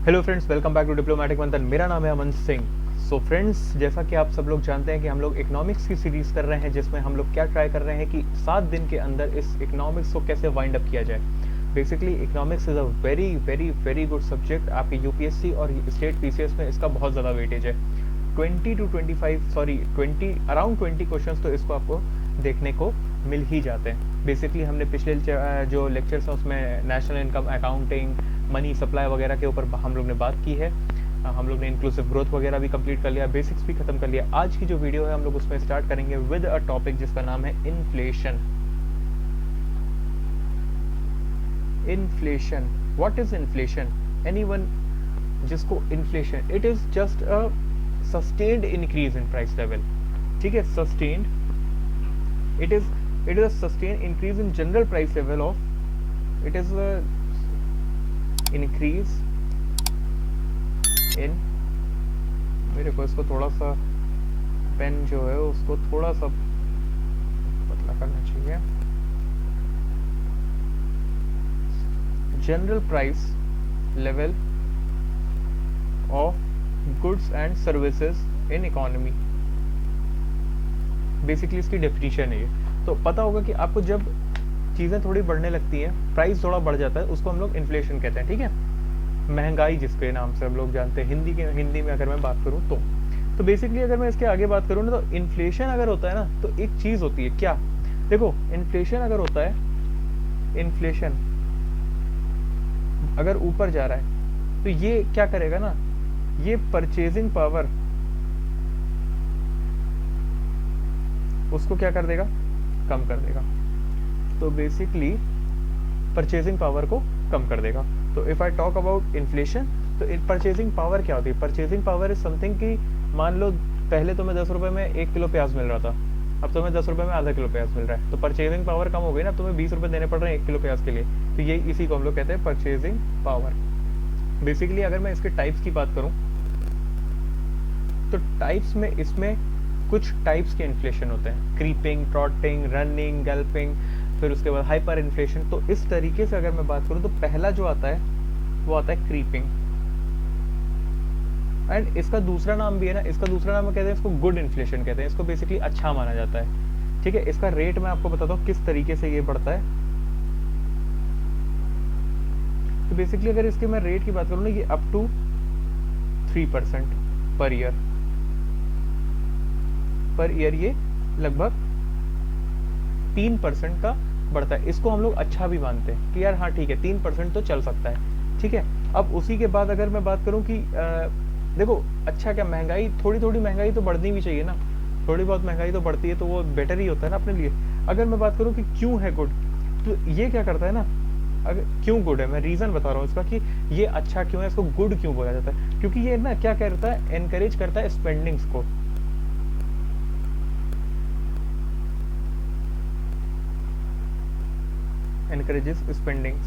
Hello friends, welcome back to diplomatic Manthan. मेरा नाम है अमन सिंह। सो फ्रेंड्स, जैसा कि आप सब लोग जानते हैं कि हम लोग इकोनॉमिक्स की सीरीज कर रहे हैं, जिसमें हम लोग क्या ट्राई कर रहे हैं कि 7 दिन के अंदर इस इकोनॉमिक्स को कैसे वाइंड अप किया जाए। Basically economics is a very very very good subject. आपके यूपीएससी और स्टेट पीसीएस में इसका बहुत ज़्यादा वेटेज है। 20 क्वेश्चंस तो इसको आपको देखने को मिल ही जाते हैं। बेसिकली हमने पिछले जो लेक्चर्स हैं उसमें national income, accounting, money supply वगैरह के ऊपर हम लोग ने बात की है। हम लोग ने इंक्लूसिव ग्रोथ वगैरह भी कंप्लीट कर लिया, बेसिक्स भी खत्म कर लिया। आज की जो वीडियो है हम लोग उसमें स्टार्ट करेंगे विद अ टॉपिक जिसका नाम है inflation. Inflation, what is inflation? Anyone जिसको inflation, it is just a sustained increase in price level. ठीक है, sustained, it is a sustained increase in general price level of, it is a increase in, मेरे को इसको थोड़ा सा pen जो है उसको थोड़ा सा पतला करना चाहिए। General price level of goods and services in economy, basically इसकी डेफिनेशन है ये। तो पता होगा कि आपको जब चीज़ें थोड़ी बढ़ने लगती हैं, प्राइस थोड़ा बढ़ जाता है, उसको हम लोग इन्फ्लेशन कहते हैं। ठीक है, महंगाई जिसके नाम से हम लोग जानते हैं हिंदी में अगर मैं बात करूँ तो बेसिकली अगर मैं इसके आगे बात करूँ ना, तो इन्फ्लेशन अगर होता है ना, तो एक चीज़ होती है क्या, देखो इन्फ्लेशन अगर होता है, इन्फ्लेशन अगर ऊपर जा रहा है तो ये क्या करेगा ना, ये परचेजिंग पावर उसको क्या कर देगा, कम कर देगा। तो बेसिकली परचेजिंग पावर को कम कर देगा। तो if I talk about inflation, तो परचेजिंग पावर क्या होती है? परचेजिंग पावर इज समथिंग कि मान लो पहले तो मैं 10 रुपए में 1 किलो प्याज मिल रहा था, अब तो मैं 10 रुपए में आधा किलो प्याज मिल रहा है। तो परचेजिंग पावर कम हो गई ना, तो तुम्हें 20 रुपए देने पड़ रहे हैं 1 किलो प्याज के लिए। तो ये इसी को हम लोग कहते हैं परचेजिंग पावर। बेसिकली अगर मैं इसके टाइप्स की बात करूं, तो टाइप्स में इसमें कुछ टाइप्स के इन्फ्लेशन होते हैं, क्रीपिंग, ट्रॉटिंग, रनिंग, गल्पिंग, फिर उसके बाद हाइपर इन्फ्लेशन। तो इस तरीके से अगर मैं बात करूं तो पहला जो आता है वो आता है क्रीपिंग। एंड इसका दूसरा नाम भी है ना, इसका दूसरा नाम कहते हैं, इसको गुड इन्फ्लेशन कहते हैं। इसको बेसिकली अच्छा माना जाता है। ठीक है, इसका रेट मैं आपको बताता हूँ किस तरीके से ये बढ़ता है। तो बेसिकली अगर इसके मैं रेट की बात करूँ ना, ये अप टू 3% पर ईयर ये लगभग 3% का बढ़ता है। इसको हम लोग अच्छा भी मानते हैं कि यार हाँ ठीक है, 3% तो चल सकता है। ठीक है, अब उसी के बाद अगर मैं बात करूं कि देखो अच्छा क्या, महंगाई, थोड़ी थोड़ी महंगाई तो बढ़नी भी चाहिए ना, थोड़ी बहुत महंगाई तो बढ़ती है तो वो बेटर ही होता है ना अपने लिए। अगर मैं बात करूं कि क्यों है गुड, तो ये क्या करता है ना, अगर क्यों गुड है, मैं रीजन बता रहा हूँ इसका कि ये अच्छा क्यों है, इसको गुड क्यों बोला जाता है। क्योंकि ये ना क्या करता है, एनकरेज करता है स्पेंडिंग्स को। encourages spendings।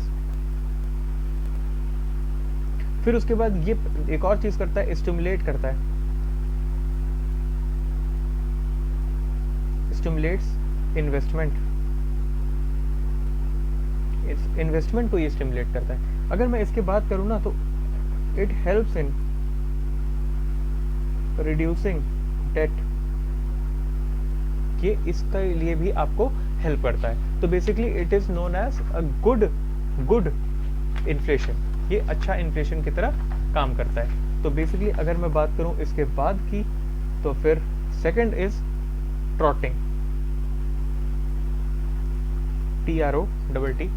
फिर उसके बाद ये एक और चीज करता है, स्टिमुलेट करता है, स्टिमुलेट्स इन्वेस्टमेंट, इन्वेस्टमेंट को ये स्टिमुलेट करता है। अगर मैं इसके बात करूं ना, तो it helps in reducing debt, ये इसके लिए भी आपको हेल्प करता है। तो basically it is known as a good inflation, ये अच्छा इन्फ्लेशन की तरह काम करता है। तो बेसिकली अगर मैं बात करूं इसके बाद की, तो फिर सेकंड इज ट्रॉटिंग, TROTTING।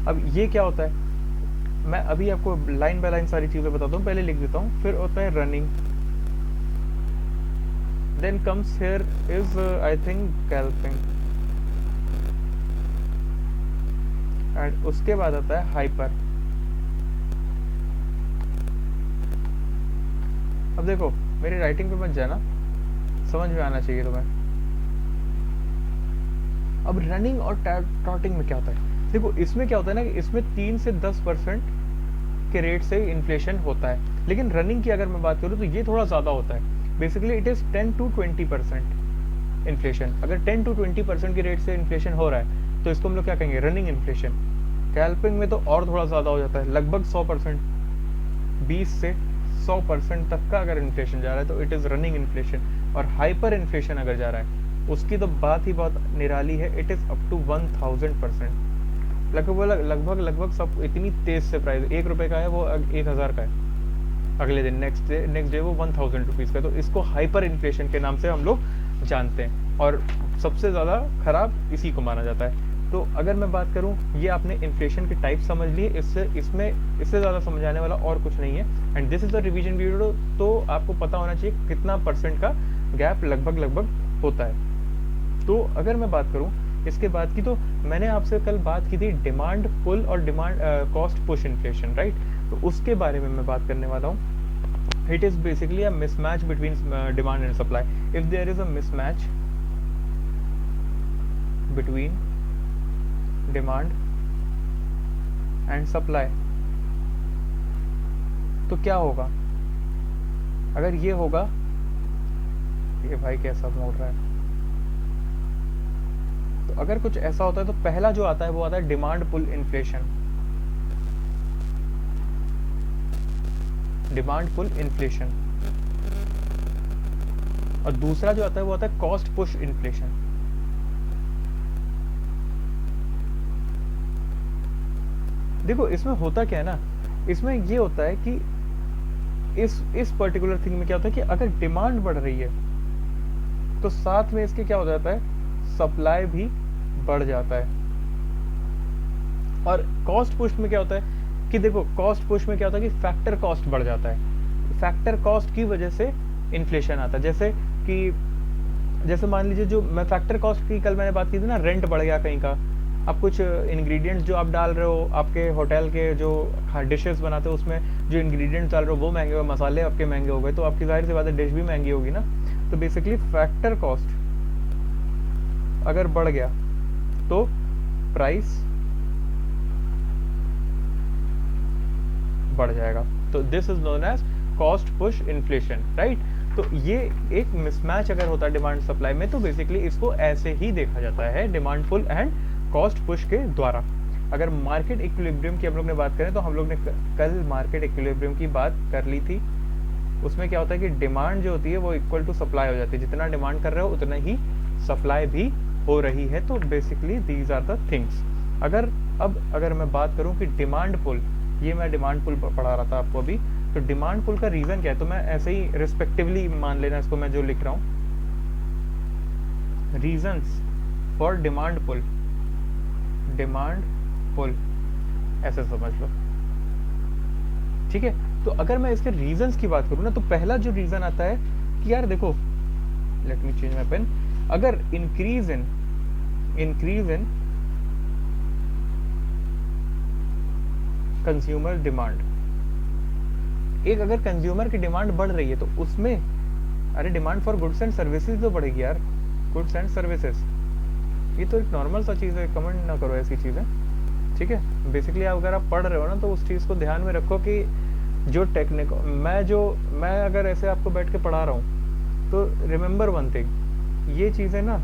अब ये क्या होता है, मैं अभी आपको लाइन बाय लाइन सारी चीजें बताता हूँ, पहले लिख देता हूँ। फिर होता है running, then comes here is I think galloping, and उसके बाद आता है हाइपर। अब देखो मेरी राइटिंग पे मत जाना, समझ में आना चाहिए तुम्हें। अब रनिंग और ट्रॉटिंग में क्या होता है, देखो इसमें क्या होता है ना कि इसमें 3 से 10% के रेट से इन्फ्लेशन होता है, लेकिन रनिंग की अगर मैं बात करूँ तो ये थोड़ा ज़्यादा होता है। Basically it is 10 to 20% inflation. अगर 10 to 20% के रेट से इन्फ्लेशन हो रहा है तो इसको हम लोग क्या कहेंगे, रनिंग इन्फ्लेशन। कैल्पिंग में तो और थोड़ा ज़्यादा हो जाता है, लगभग 100%। 20 से 100% तक का अगर इन्फ्लेशन जा रहा है तो इट इज़ रनिंग इन्फ्लेशन। और हाइपर इन्फ्लेशन अगर जा रहा है उसकी तो बात ही बहुत निराली है, इट इज़ अप टू 1000%। लगभग लगभग सब इतनी तेज से प्राइस, 1 रुपये का है वो 1000 का है, अगले दिन नेक्स्ट डे वो 1000 रुपीज़ का। तो इसको हाइपर इन्फ्लेशन के नाम से हम लोग जानते हैं और सबसे ज़्यादा खराब इसी को माना जाता है। तो अगर मैं बात करूं, ये आपने इन्फ्लेशन के टाइप समझ लिए, इससे ज़्यादा समझाने वाला और कुछ नहीं है। And this is the revision video, तो आपको पता होना चाहिए कितना परसेंट का गैप लगभग होता है। तो अगर मैं बात करूं इसके बाद की, तो मैंने आपसे कल बात की थी डिमांड पुल और demand cost push inflation, right. तो उसके बारे में मैं बात करने वाला हूँ। It is basically a mismatch between demand and supply. If there is a mismatch between demand and supply, तो क्या होगा अगर ये होगा, ये भाई कैसा मोड़ रहा है, तो अगर कुछ ऐसा होता है तो पहला जो आता है वो आता है demand pull inflation, demand pull inflation. और दूसरा जो आता है वो आता है कॉस्ट पुश इन्फ्लेशन। देखो इसमें होता क्या है ना, इसमें ये होता है कि इस पर्टिकुलर थिंग में क्या होता है कि अगर डिमांड बढ़ रही है तो साथ में इसके क्या हो जाता है, सप्लाई भी बढ़ जाता है। और कॉस्ट पुश में क्या होता है कि देखो कॉस्ट पुश में क्या होता है कि फैक्टर कॉस्ट बढ़ जाता है, फैक्टर कॉस्ट की वजह से इन्फ्लेशन आता है। जैसे मान लीजिए, जो मैं फैक्टर कॉस्ट की कल मैंने बात की थी ना, रेंट बढ़ गया कहीं का, अब कुछ इंग्रेडिएंट्स जो आप डाल रहे हो, आपके होटल के जो डिशेस बनाते हो उसमें जो इंग्रेडिएंट्स डाल रहे हो वो महंगे हो, मसाले आपके महंगे हो गए, तो आपकी जाहिर सी बात है डिश भी महंगी होगी ना। तो बेसिकली फैक्टर कॉस्ट अगर बढ़ गया तो प्राइस बढ़ जाएगा। तो this is known as cost push inflation, right. तो ये एक मिसमैच अगर होता है डिमांड सप्लाई में, तो बेसिकली इसको ऐसे ही देखा जाता है, demand pull and cost push के द्वारा। अगर मार्केट इक्विलिब्रियम की हम लोग ने बात करें तो हम लोग ने कल मार्केट इक्विलिब्रियम की बात कर ली थी। उसमें क्या होता है कि डिमांड जो होती है वो इक्वल टू सप्लाई हो जाती है, जितना डिमांड कर रहे हो उतना ही सप्लाई भी हो रही है। तो basically these are the things. अगर मैं बात करूं कि डिमांड पुल, ये मैं डिमांड पुल पढ़ा रहा था आपको अभी, तो डिमांड पुल का रीजन क्या है, तो मैं ऐसे ही रिस्पेक्टिवली मान लेना इसको, मैं जो लिख रहा हूँ, रीजंस फॉर डिमांड पुल ऐसे समझ लो, ठीक है। तो अगर मैं इसके रीजंस की बात करूँ ना, तो पहला जो रीजन आता है कि यार देखो, let me change my pen, अगर इंक्रीज इन कंज्यूमर डिमांड, एक अगर कंज्यूमर की डिमांड बढ़ रही है तो उसमें, अरे demand for goods and services तो बढ़ेगी यार, गुड्स एंड सर्विसेज, ये तो एक नॉर्मल सा चीज़ है, कमेंट ना करो ऐसी चीज़ें, ठीक है। बेसिकली अगर आप पढ़ रहे हो ना तो उस चीज़ को ध्यान में रखो कि जो टेक्निक मैं अगर ऐसे आपको बैठ के पढ़ा रहा हूँ तो रिमेंबर वन थिंग, ये चीज़ें ना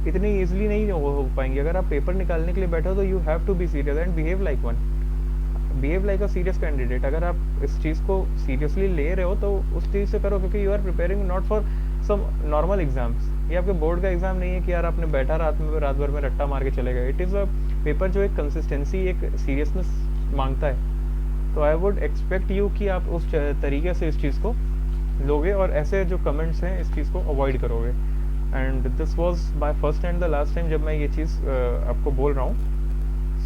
इतनी ईजिली नहीं हो पाएंगी। अगर आप पेपर निकालने के लिए बैठो तो you have to be serious and behave like one, behave like a serious candidate. अगर आप इस चीज़ को सीरियसली ले रहे हो तो उस चीज़ से करो, क्योंकि you are preparing not for some normal exams. ये आपके बोर्ड का एग्जाम नहीं है कि यार आपने बैठा रात भर में रट्टा मार के चले गए। इट इज़ अ पेपर जो एक कंसिस्टेंसी, एक सीरियसनेस मांगता है। तो आई वुड एक्सपेक्ट यू कि आप उस तरीके से इस चीज़ को लोगे और ऐसे जो कमेंट्स हैं इस चीज़ को अवॉइड करोगे। And this was my first and the last time जब मैं ये चीज़ आपको बोल रहा हूँ।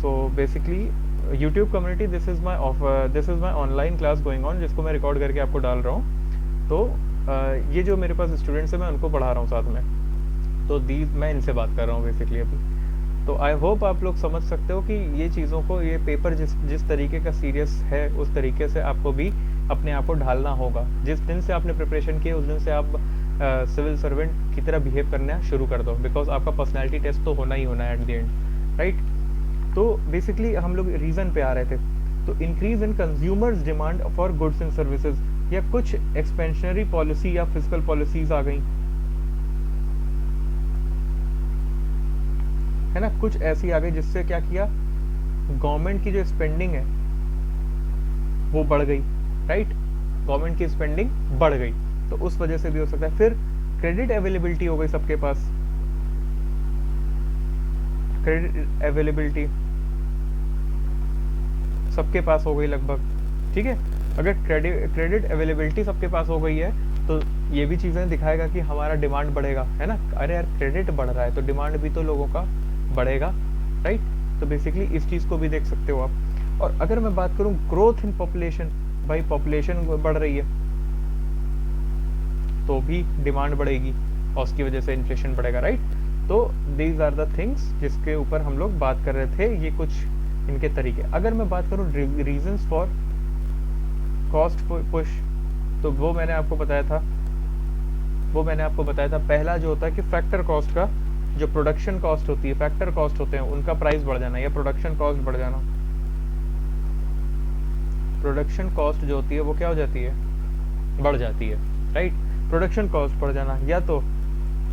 So basically YouTube community, this is my online class going on, जिसको मैं रिकॉर्ड करके आपको डाल रहा हूँ। तो ये जो मेरे पास स्टूडेंट्स हैं मैं उनको पढ़ा रहा हूँ साथ में, तो मैं इनसे बात कर रहा हूँ बेसिकली अभी। तो आई होप आप लोग समझ सकते हो कि ये चीज़ों को, ये पेपर जिस तरीके का सीरियस है उस तरीके से आपको भी अपने आप को ढालना होगा। जिस दिन से आपने प्रिपरेशन की उस दिन से आप सिविल सर्वेंट की तरह बिहेव करना शुरू कर दो, बिकॉज आपका पर्सनैलिटी टेस्ट तो होना ही होना है एट द एंड, राइट। तो बेसिकली हम लोग रीज़न पे आ रहे थे। तो increase in consumers demand for goods and services, या कुछ एक्सपेंशनरी पॉलिसी या फिजिकल पॉलिसीज आ गई है ना, कुछ ऐसी आ गई जिससे क्या किया, गवर्नमेंट की जो स्पेंडिंग है वो बढ़ गई। राइट, गवर्नमेंट की स्पेंडिंग बढ़ गई, तो उस वजह से भी हो सकता है। फिर क्रेडिट अवेलेबिलिटी हो गई सबके पास, क्रेडिट अवेलेबिलिटी सबके पास हो गई लगभग, ठीक है। अगर क्रेडिट अवेलेबिलिटी सबके पास हो गई है तो ये भी चीज़ें दिखाएगा कि हमारा डिमांड बढ़ेगा, है ना। अरे यार क्रेडिट बढ़ रहा है तो डिमांड भी तो लोगों का बढ़ेगा, राइट। तो बेसिकली इस चीज़ को भी देख सकते हो आप। और अगर मैं बात करूँ ग्रोथ इन पॉपुलेशन, भाई पॉपुलेशन बढ़ रही है तो भी डिमांड बढ़ेगी और उसकी वजह से इन्फ्लेशन बढ़ेगा, राइट। तो दीज आर द थिंग्स जिसके ऊपर हम लोग बात कर रहे थे, ये कुछ इनके तरीके। अगर मैं बात करूँ रीजंस फॉर कॉस्ट पुश, तो वो मैंने आपको बताया था, पहला जो होता है कि फैक्टर कॉस्ट का, जो प्रोडक्शन कॉस्ट होती है, फैक्टर कॉस्ट होते हैं उनका प्राइस बढ़ जाना या प्रोडक्शन कॉस्ट बढ़ जाना। प्रोडक्शन कॉस्ट जो होती है वो क्या हो जाती है, बढ़ जाती है, राइट। प्रोडक्शन कॉस्ट बढ़ जाना, या तो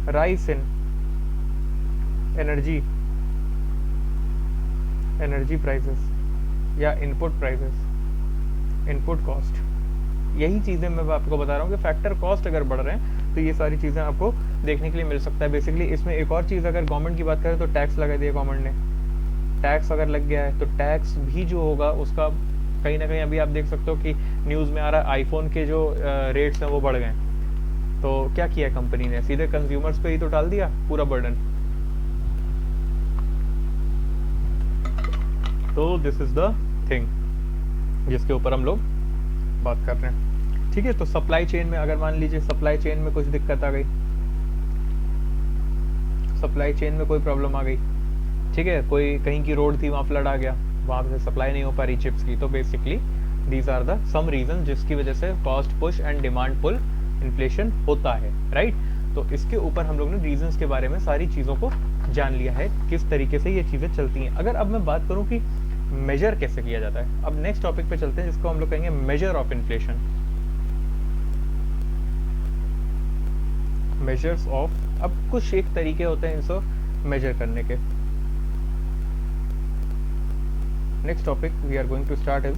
राइस इन एनर्जी प्राइसेस या इनपुट प्राइसेस, इनपुट कॉस्ट। यही चीज़ें मैं आपको बता रहा हूँ कि फैक्टर कॉस्ट अगर बढ़ रहे हैं तो ये सारी चीज़ें आपको देखने के लिए मिल सकता है। बेसिकली इसमें एक और चीज़, अगर गवर्नमेंट की बात करें तो टैक्स लगा दिया गवर्नमेंट ने, टैक्स अगर लग गया है तो टैक्स भी जो होगा उसका कहीं ना कहीं, अभी आप देख सकते हो कि न्यूज़ में आ रहा है आईफोन के जो रेट्स हैं वो बढ़ गए। तो क्या किया कंपनी ने, सीधे कंज्यूमर्स पे ही तो डाल दिया पूरा बर्डन। तो दिस इज द थिंग जिसके ऊपर हम लोग बात कर रहे हैं, ठीक है। तो सप्लाई चेन में, अगर मान लीजिए सप्लाई चेन में कुछ दिक्कत आ गई, सप्लाई चेन में कोई प्रॉब्लम आ गई, ठीक है, कोई कहीं की रोड थी वहाँ फ्लड आ गया, वहाँ से सप्लाई नहीं हो पा रही चिप्स की, तो basically these are the some reason जिसकी वजह से cost push and demand pull inflation होता है, राइट। तो इसके ऊपर हम लोग ने रीजंस के बारे में सारी चीज़ों को जान लिया है, किस तरीके से ये चीज़ें चलती हैं। अगर अब मैं बात करूँ कि मेजर कैसे किया जाता है, अब नेक्स्ट टॉपिक पे चलते हैं जिसको हम लोग कहेंगे major of inflation. Measures of, अब कुछ एक तरीके होते हैं इनको मेजर करने के। Next topic we are going to start is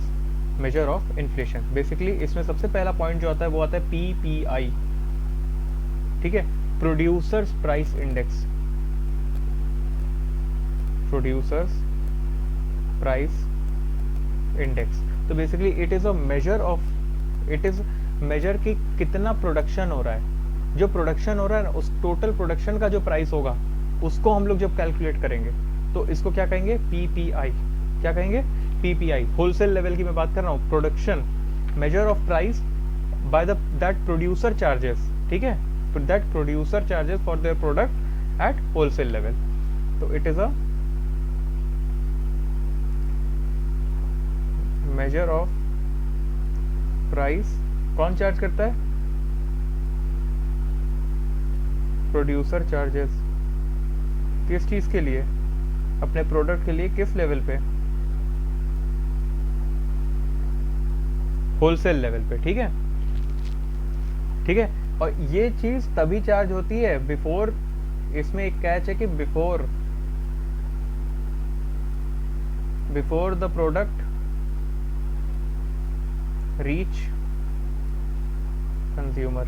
measure of inflation. Basically इसमें सबसे पहला पॉइंट जो आता है वो आता है PPI, ठीक है, producers price index, producers price index. तो basically it is a measure of, it is measure कि कितना प्रोडक्शन हो रहा है, जो प्रोडक्शन हो रहा है ना उस टोटल प्रोडक्शन का जो प्राइस होगा उसको हम लोग जब कैलकुलेट करेंगे तो इसको क्या कहेंगे, PPI। क्या कहेंगे, PPI। होलसेल लेवल की मैं बात कर रहा हूँ, production measure of price by that producer charges, ठीक है, that producer charges for their product at wholesale level. तो it is a measure of price, कौन चार्ज करता है, प्रोड्यूसर चार्जेस, किस चीज के लिए, अपने प्रोडक्ट के लिए, किस लेवल पे, होलसेल लेवल पे, ठीक है, ठीक है। और ये चीज तभी चार्ज होती है बिफोर, इसमें एक कैच है कि before the product reach consumer,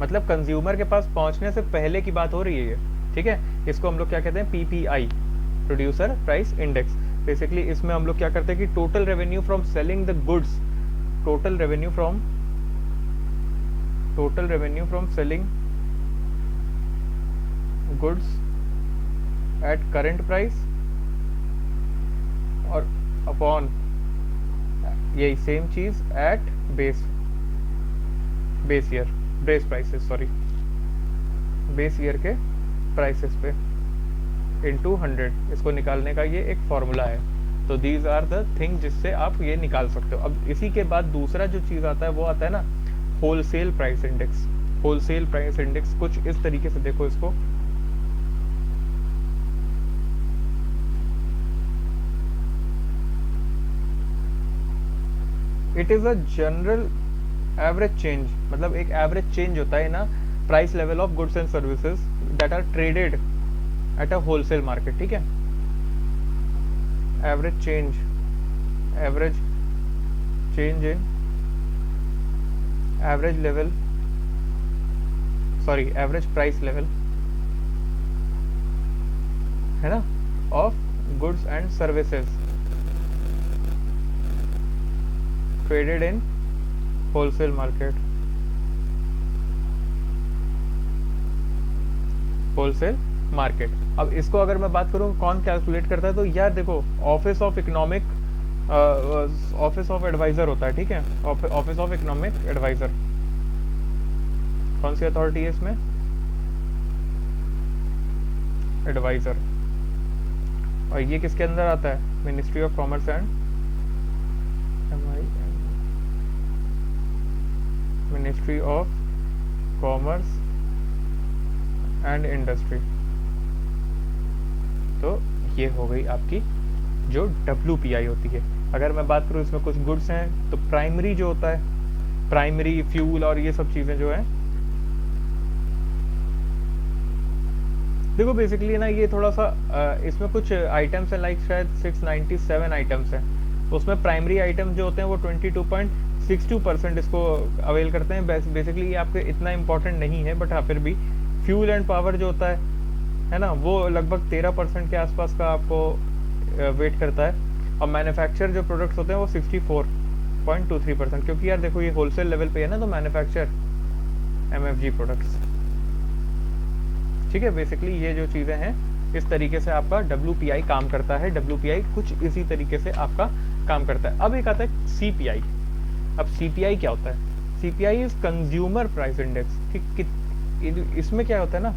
मतलब कंज्यूमर के पास पहुंचने से पहले की बात हो रही है ये, ठीक है। इसको हम लोग क्या कहते हैं, PPI, producer price index. Basically इसमें हम लोग क्या करते हैं कि total revenue from selling the goods, total revenue from selling goods at current price और अपॉन यही सेम चीज at base prices, sorry base year के प्राइसेस पे इनटू 100, इसको निकालने का ये एक फॉर्मूला है। तो दीज आर द थिंग जिससे आप ये निकाल सकते हो। अब इसी के बाद दूसरा जो चीज आता है वो आता है ना wholesale price index. Wholesale price index कुछ इस तरीके से देखो इसको, it is a general average change, मतलब एक एवरेज चेंज होता है ना price level of goods and services that are traded at a wholesale market, ठीक है। Average change, average change in average level, sorry average price level, है ना, of goods and services traded in wholesale market, wholesale market. अब इसको अगर मैं बात करूं कौन कैलकुलेट करता है, तो यार देखो office of economic, office of adviser होता है, ठीक है, ऑफिस ऑफ इकोनॉमिक एडवाइजर। कौन सी अथॉरिटी है इसमें? एडवाइजर। और ये किसके अंदर आता है? Ministry of commerce and ministry of commerce and industry. तो ये हो गई आपकी जो WPI होती है। अगर मैं बात करूँ इसमें कुछ गुड्स हैं, तो प्राइमरी जो होता है, प्राइमरी फ्यूल और ये सब चीजें जो है, देखो बेसिकली ना ये थोड़ा सा इसमें कुछ आइटम्स है, लाइक शायद 697 आइटम्स है, उसमें प्राइमरी आइटम जो होते हैं वो 22.62% इसको अवेल करते हैं। बेसिकली ये आपके इतना इंपॉर्टेंट नहीं है, बट हाँ फिर भी फ्यूल एंड पावर जो होता है ना, वो लगभग 13% के आसपास का आपको वेट करता है। और मैन्युफैक्चर जो प्रोडक्ट्स होते हैं वो 64.23%, क्योंकि यार देखो ये होलसेल लेवल पे है ना, तो मैन्युफैक्चर MFG प्रोडक्ट्स, ठीक है। बेसिकली ये जो चीज़ें हैं इस तरीके से आपका WPI काम करता है। WPI कुछ इसी तरीके से आपका काम करता है। अब एक आता है CPI। अब CPI क्या होता है? CPI is consumer price index. इसमें क्या होता है ना,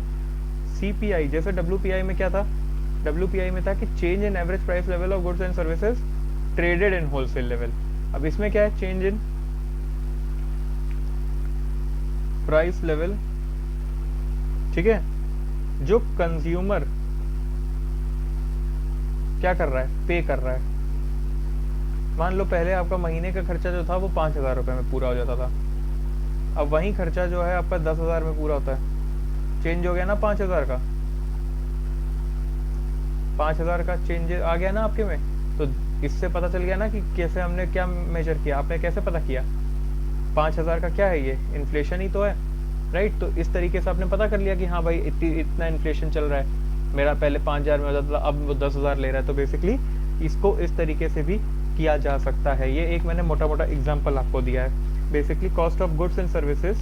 CPI जैसे WPI में क्या था, WPI में था कि change in average price level of goods and services traded in wholesale level. अब इसमें क्या है? चेंज इन प्राइस लेवल, ठीक है, जो कंज्यूमर क्या कर रहा है, पे कर रहा है। मान लो पहले आपका महीने का खर्चा जो था वो 5,000 रुपए में पूरा हो जाता था, अब वही खर्चा जो है आपका 10,000 में पूरा होता है। चेंज हो गया ना 5,000 का, 5,000 का चेंज आ गया ना आपके में। तो इससे पता चल गया ना कि कैसे हमने क्या मेजर किया, आपने कैसे पता किया 5,000 का क्या है, ये इन्फ्लेशन ही तो है, राइट। तो इस तरीके से आपने पता कर लिया कि हाँ भाई इतना इन्फ्लेशन चल रहा है, मेरा पहले 5,000 में होता था, अब वो 10,000 ले रहा है। तो बेसिकली इसको इस तरीके से भी किया जा सकता है। ये एक मैंने मोटा मोटा एग्जाम्पल आपको दिया है। Basically cost of goods and services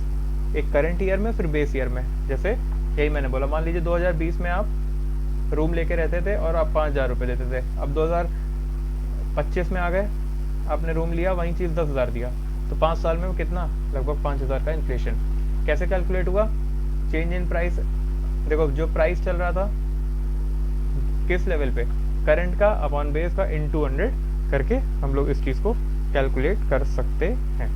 एक करंट ईयर में, फिर बेस ईयर में। जैसे यही मैंने बोला, मान लीजिए 2020 में आप रूम लेके रहते थे और आप 5,000 रुपये देते थे, अब 2025 में आ गए, आपने रूम लिया, वही चीज़ 10,000 दिया, तो 5 साल में वो कितना, लगभग 5,000 का इन्फ्लेशन। कैसे कैलकुलेट हुआ? चेंज इन प्राइस, देखो जो प्राइस चल रहा था किस लेवल पे, करंट का अपॉन बेस का इनटू 100 करके हम लोग इस चीज़ को कैलकुलेट कर सकते हैं।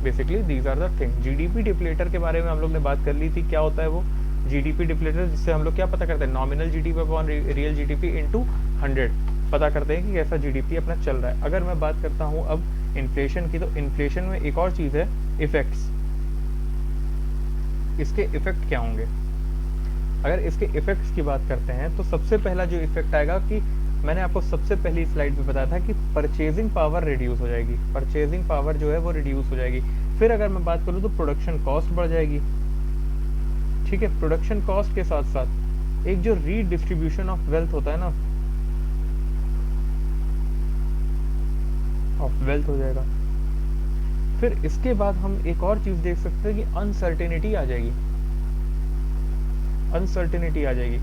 Basically these are the thing. GDP deflator के बारे में हम लोग ने बात कर ली थी, क्या होता है वो GDP डिप्लेटर, जिससे हम लोग क्या पता करते हैं, nominal GDP upon real GDP into 100 पता करते हैं कि कैसा GDP अपना चल रहा है। अगर मैं बात करता हूँ अब इन्फ्लेशन की, तो इन्फ्लेशन में एक और चीज़ है इफेक्ट्स। इसके इफेक्ट क्या होंगे? अगर इसके इफेक्ट्स की बात करते हैं तो सबसे पहला जो इफेक्ट आएगा, कि मैंने आपको सबसे पहली स्लाइड में बताया था कि परचेजिंग पावर रिड्यूस हो जाएगी, परचेजिंग पावर जो है वो रिड्यूस हो जाएगी। फिर अगर मैं बात करूँ तो प्रोडक्शन कॉस्ट बढ़ जाएगी, ठीक है। प्रोडक्शन कॉस्ट के साथ साथ एक जो रीडिस्ट्रीब्यूशन ऑफ वेल्थ होता है ना, ऑफ वेल्थ हो जाएगा। फिर इसके बाद हम एक और चीज देख सकते हैं कि अनसर्टेनिटी आ जाएगी, अनसर्टेनिटी आ जाएगी,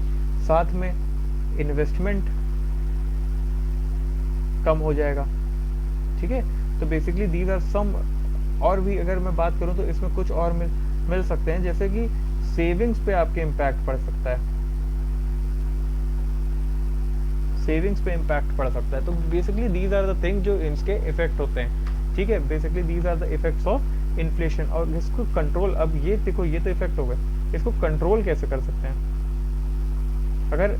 साथ में इन्वेस्टमेंट कम हो जाएगा, ठीक है। तो बेसिकली दीज आर सम, और भी अगर मैं बात करूं तो इसमें कुछ और मिल सकते हैं, जैसे कि सेविंग्स पे आपके इम्पैक्ट पड़ सकता है, सेविंग्स पे इम्पैक्ट पड़ सकता है। तो basically these are the thing जो इसके इफेक्ट होते हैं, ठीक है। Basically these are the effects of inflation. और इसको कंट्रोल, अब ये देखो ये तो इफेक्ट हो गए, इसको कंट्रोल कैसे कर सकते हैं? अगर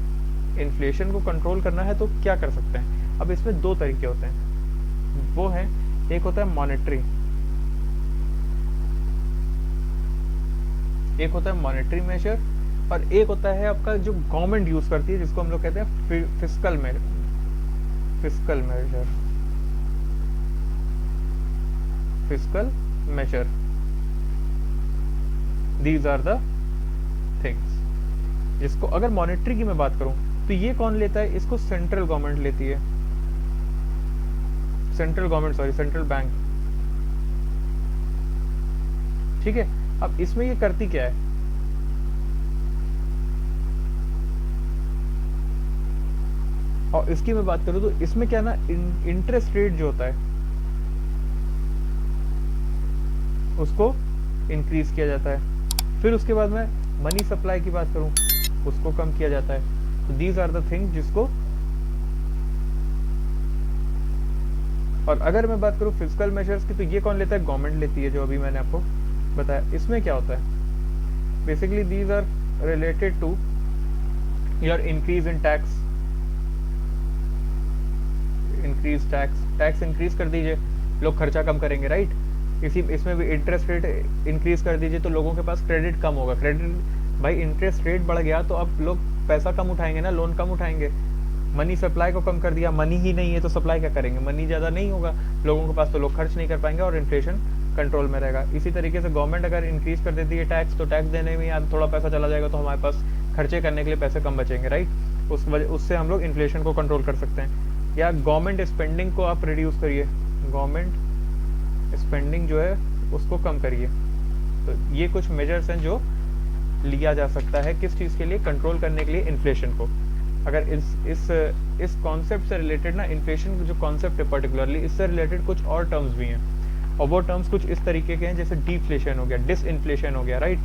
इन्फ्लेशन को कंट्रोल करना है तो क्या कर सकते हैं? अब इसमें दो तरीके होते हैं, वो है, एक होता है मॉनेटरी, एक होता है मॉनेटरी मेजर, और एक होता है आपका जो गवर्नमेंट यूज करती है, जिसको हम लोग कहते हैं fiscal measure, fiscal measure. Fiscal measure, these are the things. जिसको अगर मॉनेटरी की मैं बात करूं तो ये कौन लेता है, इसको सेंट्रल गवर्नमेंट लेती है, central government sorry central bank, ठीक है। अब इसमें ये करती क्या है, और इसकी मैं बात करूं तो इसमें क्या ना, इंटरेस्ट रेट जो होता है उसको इंक्रीज किया जाता है। फिर उसके बाद में मनी सप्लाई की बात करूं, उसको कम किया जाता है। तो दीज आर द थिंग जिसको, और अगर मैं बात करूं फिजिकल मेजर्स की, तो ये कौन लेता है, गवर्नमेंट लेती है, जो अभी मैंने आपको बताया। इसमें क्या होता है, basically these are related to your increase in tax, increase tax increase कर दीजिए, लोग खर्चा कम करेंगे, राइट। इसी इसमें भी इंटरेस्ट रेट इंक्रीज कर दीजिए तो लोगों के पास क्रेडिट कम होगा, क्रेडिट भाई इंटरेस्ट रेट बढ़ गया तो अब लोग पैसा कम उठाएंगे ना, लोन कम उठाएंगे। मनी सप्लाई को कम कर दिया, मनी ही नहीं है तो सप्लाई क्या करेंगे, मनी ज़्यादा नहीं होगा लोगों के पास तो लोग खर्च नहीं कर पाएंगे और इन्फ्लेशन कंट्रोल में रहेगा। इसी तरीके से गवर्नमेंट अगर इंक्रीज कर देती है टैक्स, तो टैक्स देने में यार थोड़ा पैसा चला जाएगा तो हमारे पास खर्चे करने के लिए पैसे कम बचेंगे, राइट। उस वजह उससे हम लोग इन्फ्लेशन को कंट्रोल कर सकते हैं। या गवर्नमेंट स्पेंडिंग को आप रिड्यूस करिए, गवर्नमेंट स्पेंडिंग जो है उसको कम करिए। तो ये कुछ मेजर्स हैं जो लिया जा सकता है किस चीज़ के लिए, कंट्रोल करने के लिए इन्फ्लेशन को। अगर इस कॉन्सेप्ट से रिलेटेड ना, इन्फ्लेशन जो कॉन्सेप्ट है पर्टिकुलरली, इससे रिलेटेड कुछ और टर्म्स भी हैं, और वो टर्म्स कुछ इस तरीके के हैं जैसे डिफ्लेशन हो गया, डिसइन्फ्लेशन हो गया, राइट,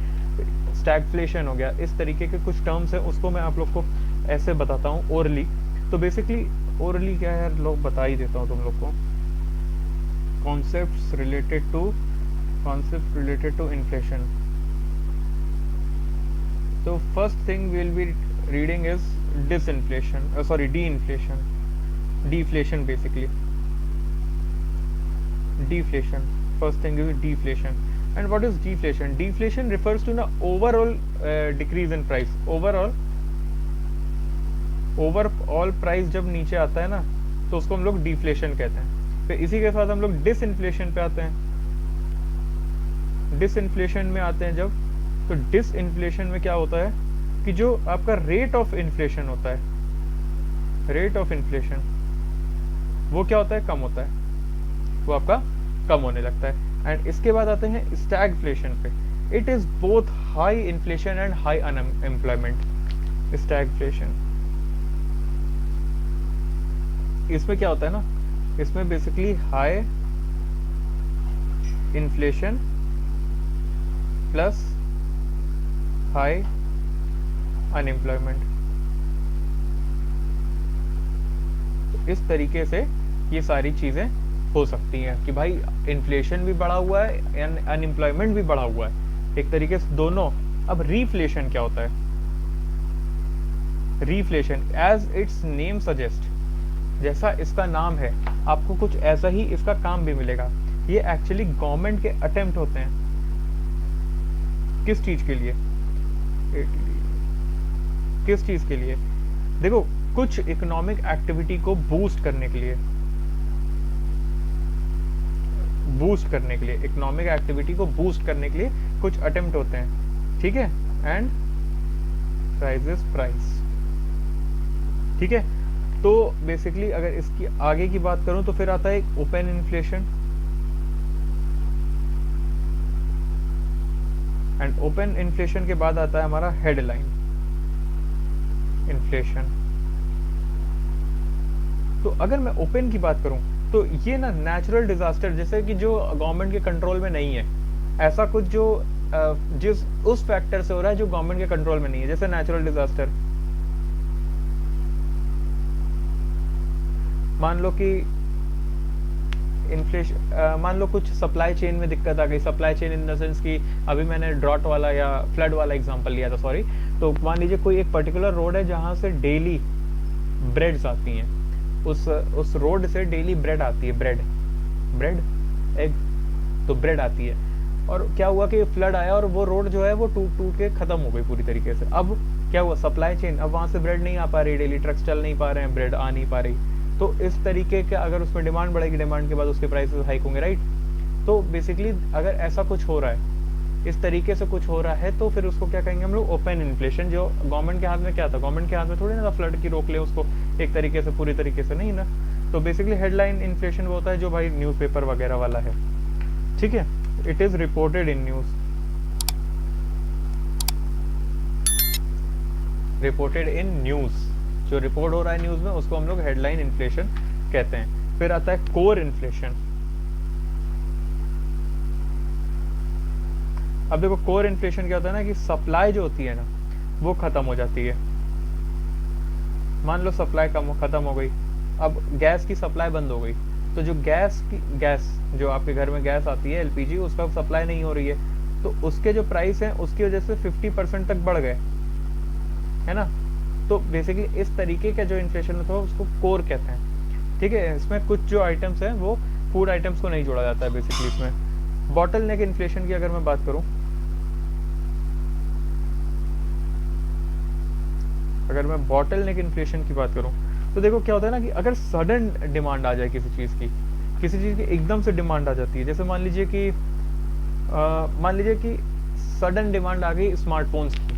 स्टैगफ्लेशन हो गया। इस तरीके के कुछ टर्म्स हैं, उसको मैं आप लोग को ऐसे बताता हूँ ओरली। तो बेसिकली ओरली क्या है, लोग बता ही देता हूँ तुम लोग को। concepts related to inflation. So first thing we'll be reading is deflation basically. Deflation. First thing is deflation. And what is deflation? Deflation refers to an overall decrease in price. Overall price जब नीचे आता है ना तो उसको हम लोग deflation कहते हैं। फिर इसी के साथ हम लोग डिसइन्फ्लेशन पे आते हैं। डिसइन्फ्लेशन में आते हैं जब, तो डिसइन्फ्लेशन में क्या होता है कि जो आपका रेट ऑफ इन्फ्लेशन होता है, रेट ऑफ इन्फ्लेशन वो क्या होता है, कम होता है, वो आपका कम होने लगता है। एंड इसके बाद आते हैं स्टैगफ्लेशन पे। It is both high inflation and high unemployment. Stagflation, इसमें क्या होता है ना, इसमें basically high inflation plus high unemployment. इस तरीके से ये सारी चीजें हो सकती हैं कि भाई इन्फ्लेशन भी बढ़ा हुआ है एंड अनएम्प्लॉयमेंट भी बढ़ा हुआ है, एक तरीके से दोनों। अब रीफ्लेशन क्या होता है, reflation as its name suggest, जैसा इसका नाम है आपको कुछ ऐसा ही इसका काम भी मिलेगा। ये एक्चुअली गवर्नमेंट के अटेम्प्ट होते हैं, किस चीज के लिए, किस चीज के लिए, देखो कुछ इकोनॉमिक एक्टिविटी को बूस्ट करने के लिए, इकोनॉमिक एक्टिविटी को बूस्ट करने के लिए कुछ अटेम्प्ट होते हैं, ठीक है। एंड राइजेस प्राइस, ठीक है। तो बेसिकली अगर इसकी आगे की बात करूं तो फिर आता है एक open inflation. And open inflation के बाद आता है हमारा हेडलाइन इन्फ्लेशन। तो अगर मैं ओपन की बात करूं तो ये ना नेचुरल डिजास्टर, जैसे कि जो गवर्नमेंट के कंट्रोल में नहीं है, ऐसा कुछ जो जिस उस फैक्टर से हो रहा है जो गवर्नमेंट के कंट्रोल में नहीं है, जैसे नेचुरल डिजास्टर। मान लो कि इन्फ्लेशन, मान लो कुछ सप्लाई चेन में दिक्कत आ गई, supply chain in the sense कि अभी मैंने ड्रॉट वाला या फ्लड वाला एग्जांपल लिया था, सॉरी। तो मान लीजिए कोई एक पर्टिकुलर रोड है जहां से डेली ब्रेड्स आती हैं, उस रोड से डेली ब्रेड आती है, ब्रेड एग, तो ब्रेड आती है। और क्या हुआ कि फ्लड आया और वो रोड जो है वो टूट के खत्म हो गई पूरी तरीके से। अब क्या हुआ, सप्लाई चेन, अब वहां से ब्रेड नहीं आ पा रही, डेली ट्रक्स चल नहीं पा रहे हैं, ब्रेड आ नहीं पा रही। तो इस तरीके के अगर उसमें डिमांड बढ़ेगी, डिमांड के बाद उसके प्राइसेस हाइक होंगे, राइट। तो तो बेसिकली अगर ऐसा कुछ हो रहा है, इस तरीके से कुछ हो रहा है, तो फिर उसको क्या कहेंगे हम लोग, ओपन इन्फ्लेशन। जो गवर्नमेंट के हाथ में क्या था, गवर्नमेंट के हाथ में थोड़ी ना फ्लड की रोक ले उसको एक तरीके से, पूरी तरीके से नहीं ना। तो बेसिकली हेडलाइन इन्फ्लेशन वो होता है जो भाई न्यूज़पेपर वगैरह वाला है, ठीक है। It is reported in news, reported in news, जो रिपोर्ट हो रहा है न्यूज़ में उसको हम लोग हेडलाइन इन्फ्लेशन कहते हैं। फिर आता है कोर इन्फ्लेशन। अब देखो कोर इन्फ्लेशन क्या होता है ना, कि सप्लाई जो होती है ना वो खत्म हो जाती है। मान लो सप्लाई खत्म हो गई, अब गैस की सप्लाई बंद हो गई, तो जो गैस जो आपके घर में गैस आती है एलपीजी, उसका सप्लाई नहीं हो रही है, तो उसके जो प्राइस हैं उसकी वजह से 50% तक बढ़ गए, है ना। तो बेसिकली इस तरीके का जो इन्फ्लेशन होता है उसको कोर कहते हैं, ठीक है। इसमें कुछ जो आइटम्स हैं वो फूड आइटम्स को नहीं जोड़ा जाता है बेसिकली इसमें। बॉटल नेक इन्फ्लेशन की अगर मैं बात करूं, अगर मैं बॉटल नेक इन्फ्लेशन की बात करूं, तो देखो क्या होता है ना, कि अगर सडन डिमांड आ जाए किसी चीज़ की एकदम से डिमांड आ जाती है, जैसे मान लीजिए कि सडन डिमांड आ गई स्मार्टफोन्स की,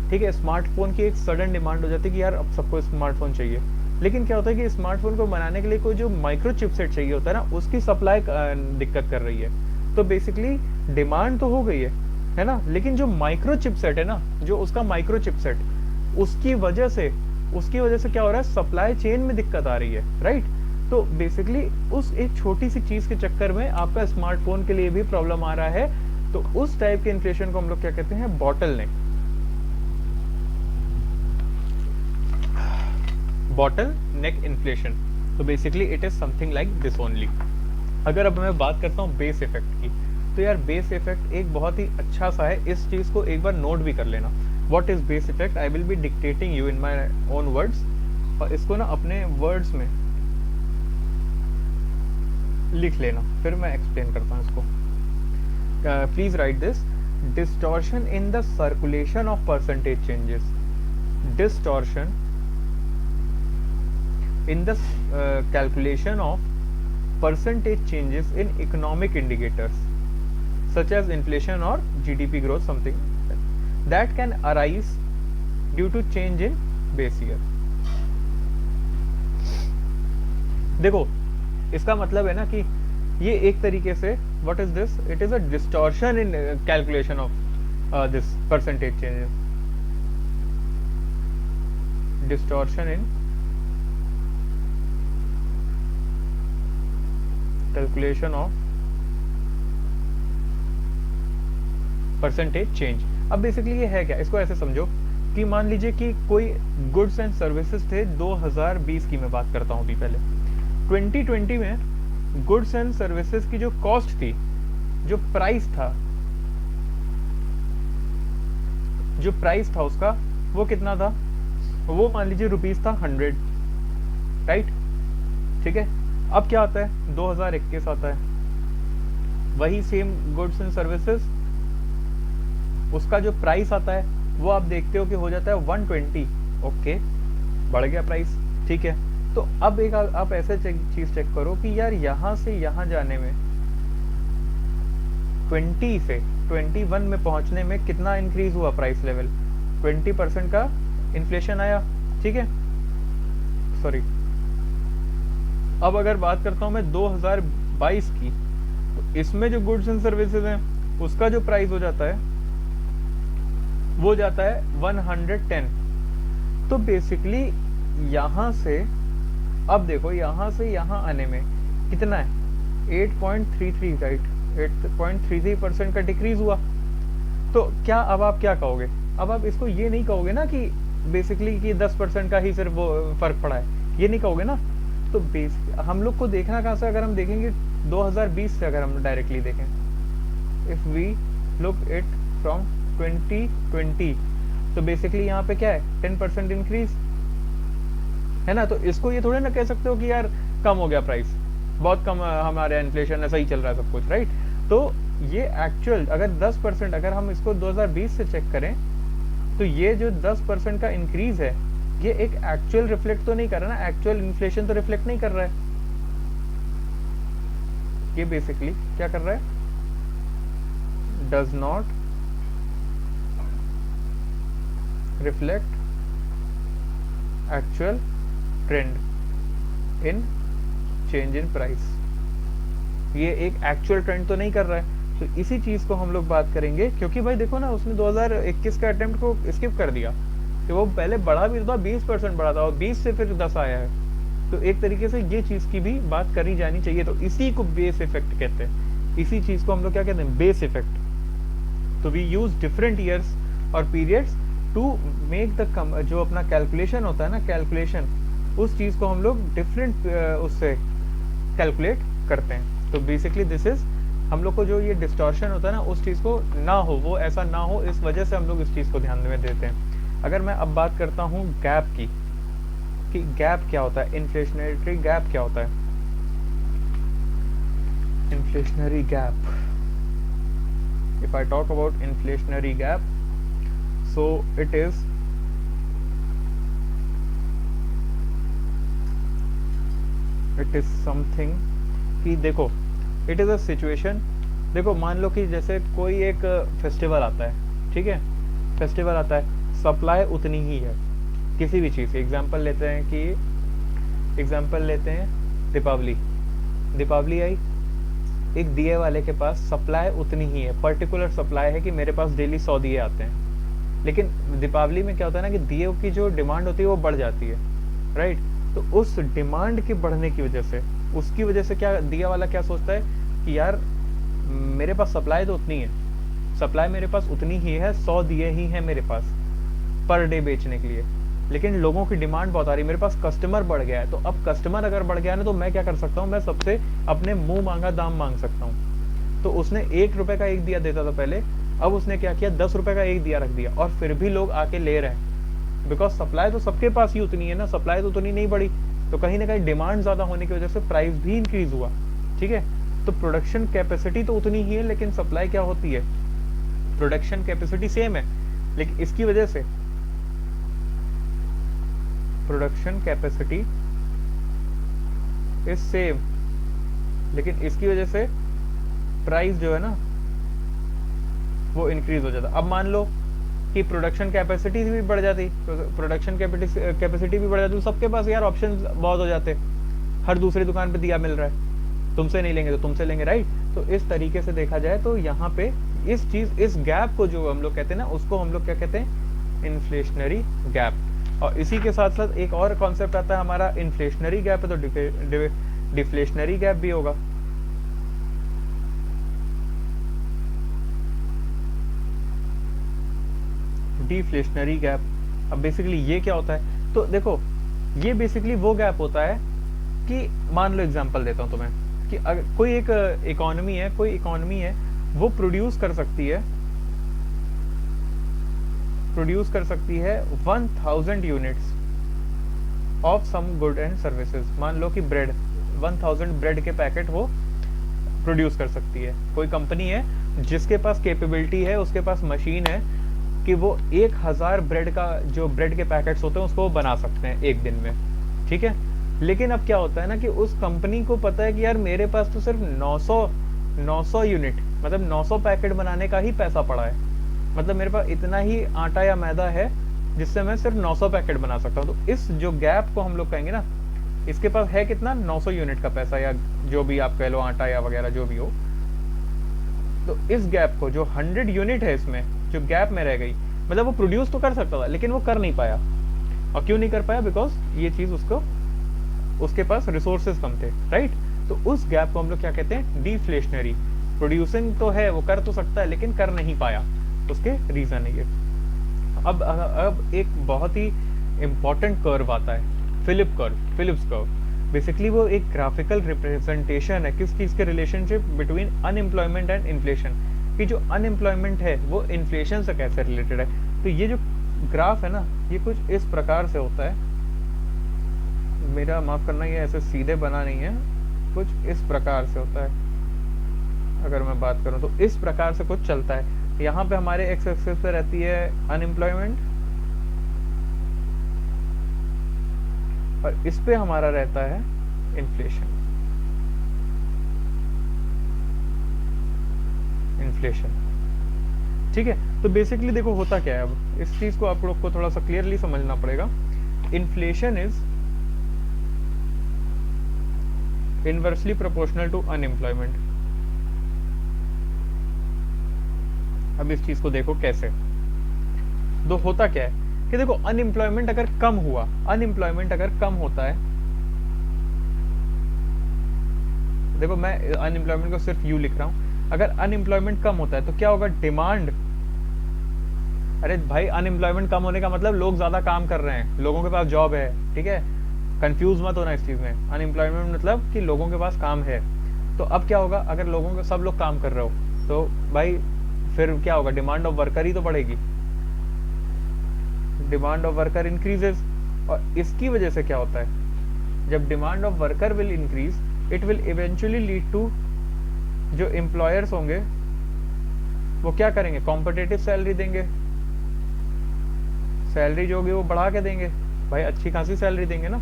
ठीक है। स्मार्टफोन की एक सडन डिमांड हो जाती है कि यार अब सबको स्मार्टफोन चाहिए, लेकिन क्या होता है कि स्मार्टफोन को बनाने के लिए कोई जो माइक्रो चिपसेट चाहिए होता है ना, उसकी सप्लाई दिक्कत कर रही है। तो बेसिकली डिमांड तो हो गई है ना, लेकिन जो माइक्रो चिपसेट है ना, जो उसका माइक्रो चिपसेट, उसकी वजह से क्या हो रहा है, सप्लाई चेन में दिक्कत आ रही है, राइट। तो बेसिकली उस एक छोटी सी चीज के चक्कर में आपका स्मार्टफोन के लिए भी प्रॉब्लम आ रहा है, तो उस टाइप के इन्फ्लेशन को हम लोग क्या कहते हैं, bottle neck. Bottle neck inflation. तो basically it is something like this only. अगर अब मैं बात करता हूँ बेस इफेक्ट की, तो यार बेस इफेक्ट एक बहुत ही अच्छा सा है, इस चीज को एक बार नोट भी कर लेना। What is base effect, I will B dictating you in my own words, और इसको ना अपने वर्ड्स में लिख लेना, फिर मैं एक्सप्लेन करता हूँ इसको। Please right this, distortion in the circulation of percentage changes, distortion in the calculation of percentage changes in economic indicators such as inflation or GDP growth, something that can arise due to change in base year। देखो इसका मतलब है ना कि ये एक तरीके से what is this, it is a distortion in calculation of this percentage changes, distortion in calculation of percentage change. अब बेसिकली ये है क्या, इसको ऐसे समझो कि मान लीजिए कि कोई गुड्स एंड सर्विसेज थे 2020 की मैं बात करता हूँ अभी पहले, 2020 में गुड्स एंड सर्विसेज की जो कॉस्ट थी, जो प्राइस था उसका, वो कितना था, वो मान लीजिए रुपीज था 100, राइट, ठीक है। अब क्या आता है, 2021 आता है, वही सेम गुड्स एंड सर्विसेज, उसका जो प्राइस आता है वो आप देखते हो कि हो जाता है 120, ओके, बढ़ गया प्राइस, ठीक है। तो अब एक आप ऐसे चीज चेक करो कि यार यहाँ से यहाँ जाने में 20 से 21 में पहुंचने में कितना इंक्रीज हुआ प्राइस लेवल, 20% का इन्फ्लेशन आया, ठीक है, सॉरी। अब अगर बात करता हूं मैं 2022 की, तो इसमें जो गुड्स एंड सर्विसेज हैं उसका जो प्राइस हो जाता है वो जाता है 110। तो बेसिकली यहां से, अब देखो यहां से यहां आने में कितना है, 8.33, राइट, 8.33% का डिक्रीज हुआ। तो क्या अब आप क्या कहोगे, अब आप इसको ये नहीं कहोगे ना कि बेसिकली कि 10% का ही सिर्फ वो फर्क पड़ा है, ये नहीं कहोगे ना। तो हम लोग को देखना कहाँ से, अगर हम देखेंगे 2020 से, अगर हम डायरेक्टली देखें, if we look it from 2020, तो बेसिकली यहाँ पे क्या है, 10% इंक्रीज है ना। तो इसको ये थोड़े ना कह सकते हो कि यार कम हो गया प्राइस, बहुत कम हमारे इन्फ्लेशन ऐसा ही चल रहा है सब कुछ, राइट। तो ये एक्चुअल अगर 10%, अगर हम इसको 2020 से चेक करें, तो ये जो 10% का इंक्रीज है, ये एक एक्चुअल रिफ्लेक्ट तो नहीं कर रहा ना, एक्चुअल इन्फ्लेशन तो रिफ्लेक्ट नहीं कर रहा है, ये बेसिकली क्या कर रहा है, does not reflect actual trend in change in price. ये एक एक्चुअल ट्रेंड तो नहीं कर रहा है। तो इसी चीज को हम लोग बात करेंगे, क्योंकि भाई देखो ना, उसने 2021 का अटेम्प्ट को स्किप कर दिया, कि वो पहले बढ़ा भी था, 20% बढ़ा था और 20 से फिर 10 आया है। तो एक तरीके से ये चीज की भी बात करी जानी चाहिए। तो इसी को बेस इफेक्ट कहते हैं, इसी चीज को हम लोग क्या कहते हैं, बेस इफेक्ट। तो वी यूज डिफरेंट ईयर्स और पीरियड्स टू मेक द जो अपना कैलकुलेशन होता है ना, कैलकुलेशन, उस चीज को हम लोग डिफरेंट उससे कैलकुलेट करते हैं। तो बेसिकली दिस इज, हम लोग को जो ये डिस्टॉर्शन होता है ना, उस चीज को ना हो, वो ऐसा ना हो, इस वजह से हम लोग इस चीज को ध्यान में देते हैं। अगर मैं अब बात करता हूँ गैप की, कि गैप क्या होता है, इन्फ्लेशनरी गैप क्या होता है। Inflationary gap, if I talk about inflationary gap, so it is something कि देखो, it is a situation, देखो मान लो कि जैसे कोई एक फेस्टिवल आता है, ठीक है, फेस्टिवल आता है, सप्लाई उतनी ही है किसी भी चीज़ की। एग्जांपल लेते हैं कि, एग्जांपल लेते हैं दीपावली, दीपावली आई, एक दिए वाले के पास सप्लाई उतनी ही है, पर्टिकुलर सप्लाई है कि मेरे पास डेली 100 दिए आते हैं। लेकिन दीपावली में क्या होता है ना, कि दिए की जो डिमांड होती है वो बढ़ जाती है, राइट। तो उस डिमांड के बढ़ने की वजह से, उसकी वजह से क्या दिया वाला क्या सोचता है कि यार मेरे पास सप्लाई तो उतनी है, सप्लाई मेरे पास उतनी ही है, 100 दिए ही है मेरे पास पर डे बेचने के लिए, लेकिन लोगों की डिमांड बहुत आ रही है, मेरे पास कस्टमर बढ़ गया है। तो अब कस्टमर अगर बढ़ गया है ना, तो मैं क्या कर सकता हूँ, मैं सबसे अपने मुंह मांगा दाम मांग सकता हूँ। तो उसने 1 रुपए का एक दिया देता था पहले, अब उसने क्या किया, 10 रुपए का एक दिया रख दिया, और फिर भी लोग आके ले रहे हैं, बिकॉज सप्लाई तो सबके पास ही उतनी है ना, सप्लाई तो उतनी नहीं बढ़ी। तो कहीं ना कहीं डिमांड ज्यादा होने की वजह से प्राइस भी इंक्रीज हुआ, ठीक है। तो प्रोडक्शन कैपेसिटी तो उतनी ही है, लेकिन सप्लाई क्या होती है, प्रोडक्शन कैपेसिटी सेम है, लेकिन इसकी वजह से प्रोडक्शन कैपेसिटी इज सेम, लेकिन इसकी वजह से प्राइस जो है ना वो इंक्रीज हो जाता। अब मान लो कि प्रोडक्शन कैपेसिटी भी बढ़ जाती, प्रोडक्शन कैपेसिटी भी बढ़ जाती, तो सबके पास यार ऑप्शन बहुत हो जाते, हर दूसरी दुकान पे दिया मिल रहा है, तुमसे नहीं लेंगे तो तुमसे लेंगे, राइट। तो इस तरीके से देखा जाए तो यहाँ पे इस चीज, इस गैप को जो हम लोग कहते हैं ना, उसको हम लोग क्या कहते हैं, इन्फ्लेशनरी गैप। और इसी के साथ साथ एक और कॉन्सेप्ट आता है हमारा, इन्फ्लेशनरी गैप है तो डिफ्लेशनरी गैप भी होगा। डिफ्लेशनरी गैप, अब बेसिकली ये क्या होता है, तो देखो ये बेसिकली वो गैप होता है कि मान लो एग्जांपल देता हूं तुम्हें, कि अगर कोई एक इकोनॉमी है, कोई इकोनॉमी है, वो प्रोड्यूस कर सकती है 1000 units of some good and services. मान लो कि ब्रेड, 1000 ब्रेड के पैकेट वो प्रोड्यूस कर सकती है। कोई कंपनी है जिसके पास कैपेबिलिटी है, उसके पास मशीन है कि वो 1000 ब्रेड का, जो ब्रेड के पैकेट्स होते हैं उसको वो बना सकते हैं एक दिन में, ठीक है। लेकिन अब क्या होता है ना, कि उस कंपनी को पता है कि यार मेरे पास तो सिर्फ 900 यूनिट, मतलब 900 पैकेट बनाने का ही पैसा पड़ा है, मतलब मेरे पास इतना ही आटा या मैदा है जिससे मैं सिर्फ 900 पैकेट बना सकता हूँ। तो इस जो गैप को हम लोग कहेंगे ना, इसके पास है कितना, 900 यूनिट का पैसा, या जो भी आप कह लो, आटा या वगैरह जो भी हो। तो इस गैप को, जो 100 यूनिट है इसमें जो गैप में रह गई, मतलब वो प्रोड्यूस तो कर सकता था लेकिन वो कर नहीं पाया। और क्यों नहीं कर पाया, बिकॉज ये चीज उसके पास रिसोर्सेज कम थे, राइट। तो उस गैप को हम लोग क्या कहते हैं, डिफ्लेशनरी। प्रोड्यूसिंग तो है, वो कर तो सकता है लेकिन कर नहीं पाया, उसके रीजन है ये। अब एक बहुत ही इंपॉर्टेंट कर्व आता है, फिलिप्स कर्व। बेसिकली वो एक ग्राफिकल रिप्रेजेंटेशन है किस चीज के, relationship between unemployment and inflation, कि जो अनएम्प्लॉयमेंट है वो इन्फ्लेशन से कैसे रिलेटेड है। तो ये जो ग्राफ है ना, ये कुछ इस प्रकार से होता है, मेरा माफ करना, ये ऐसे सीधे बना नहीं है, कुछ इस प्रकार से होता है। अगर मैं बात करूं तो इस प्रकार से कुछ चलता है। यहाँ पे हमारे एक्स एक्सिस पे रहती है अनएम्प्लॉयमेंट, और इस पे हमारा रहता है इन्फ्लेशन। इन्फ्लेशन। ठीक है, तो बेसिकली देखो होता क्या है, अब इस चीज को आप लोग को थोड़ा सा क्लियरली समझना पड़ेगा। Inflation is inversely proportional to unemployment. अब इस चीज को देखो कैसे, तो होता क्या है कि देखो अनएम्प्लॉयमेंट अगर कम हुआ, अनएम्प्लॉयमेंट अगर कम होता है, देखो मैं अनएम्प्लॉयमेंट को सिर्फ यू लिख रहा हूं, अगर अनएम्प्लॉयमेंट कम होता है तो क्या होगा, डिमांड। अरे भाई अनएम्प्लॉयमेंट कम होने का मतलब लोग ज्यादा काम कर रहे हैं, लोगों के पास जॉब है, ठीक है, कंफ्यूज मत होना इस चीज में। अनएम्प्लॉयमेंट मतलब कि लोगों के पास काम है। तो अब क्या होगा, अगर लोगों के सब लोग काम कर रहे हो तो भाई फिर क्या होगा, डिमांड ऑफ वर्कर ही तो बढ़ेगी, डिमांड ऑफ वर्कर इंक्रीजेस। और इसकी वजह से क्या होता है, जब demand of worker will increase, it will eventually lead to, जो एम्प्लॉयर्स होंगे वो क्या करेंगे, कॉम्पिटिटिव सैलरी देंगे, सैलरी जो होगी वो बढ़ा के देंगे, भाई अच्छी खासी सैलरी देंगे ना।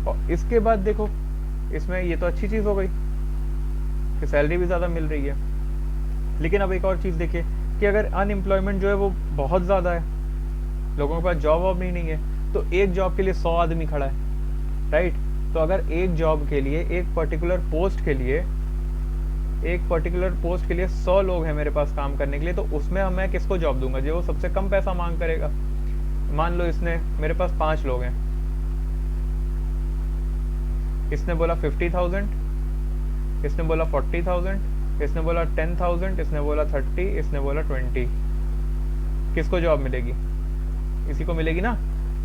और इसके बाद देखो इसमें ये तो अच्छी चीज हो गई कि सैलरी भी ज्यादा मिल रही है, लेकिन अब एक और चीज देखिए कि अगर अनएम्प्लॉयमेंट जो है वो बहुत ज्यादा है, लोगों के पास जॉब वॉब नहीं है, तो एक जॉब के लिए 100 आदमी खड़ा है, राइट। तो अगर एक जॉब के लिए, एक पर्टिकुलर पोस्ट के लिए, एक पर्टिकुलर पोस्ट के लिए 100 लोग हैं मेरे पास काम करने के लिए, तो उसमें मैं किसको जॉब दूंगा, जो सबसे कम पैसा मांग करेगा। मान लो इसने, मेरे पास 5 लोग हैं, इसने बोला 50,000, इसने बोला 40,000, इसने बोला 10,000, इसने बोला 30, इसने बोला 20, किसको जॉब मिलेगी, इसी को मिलेगी ना।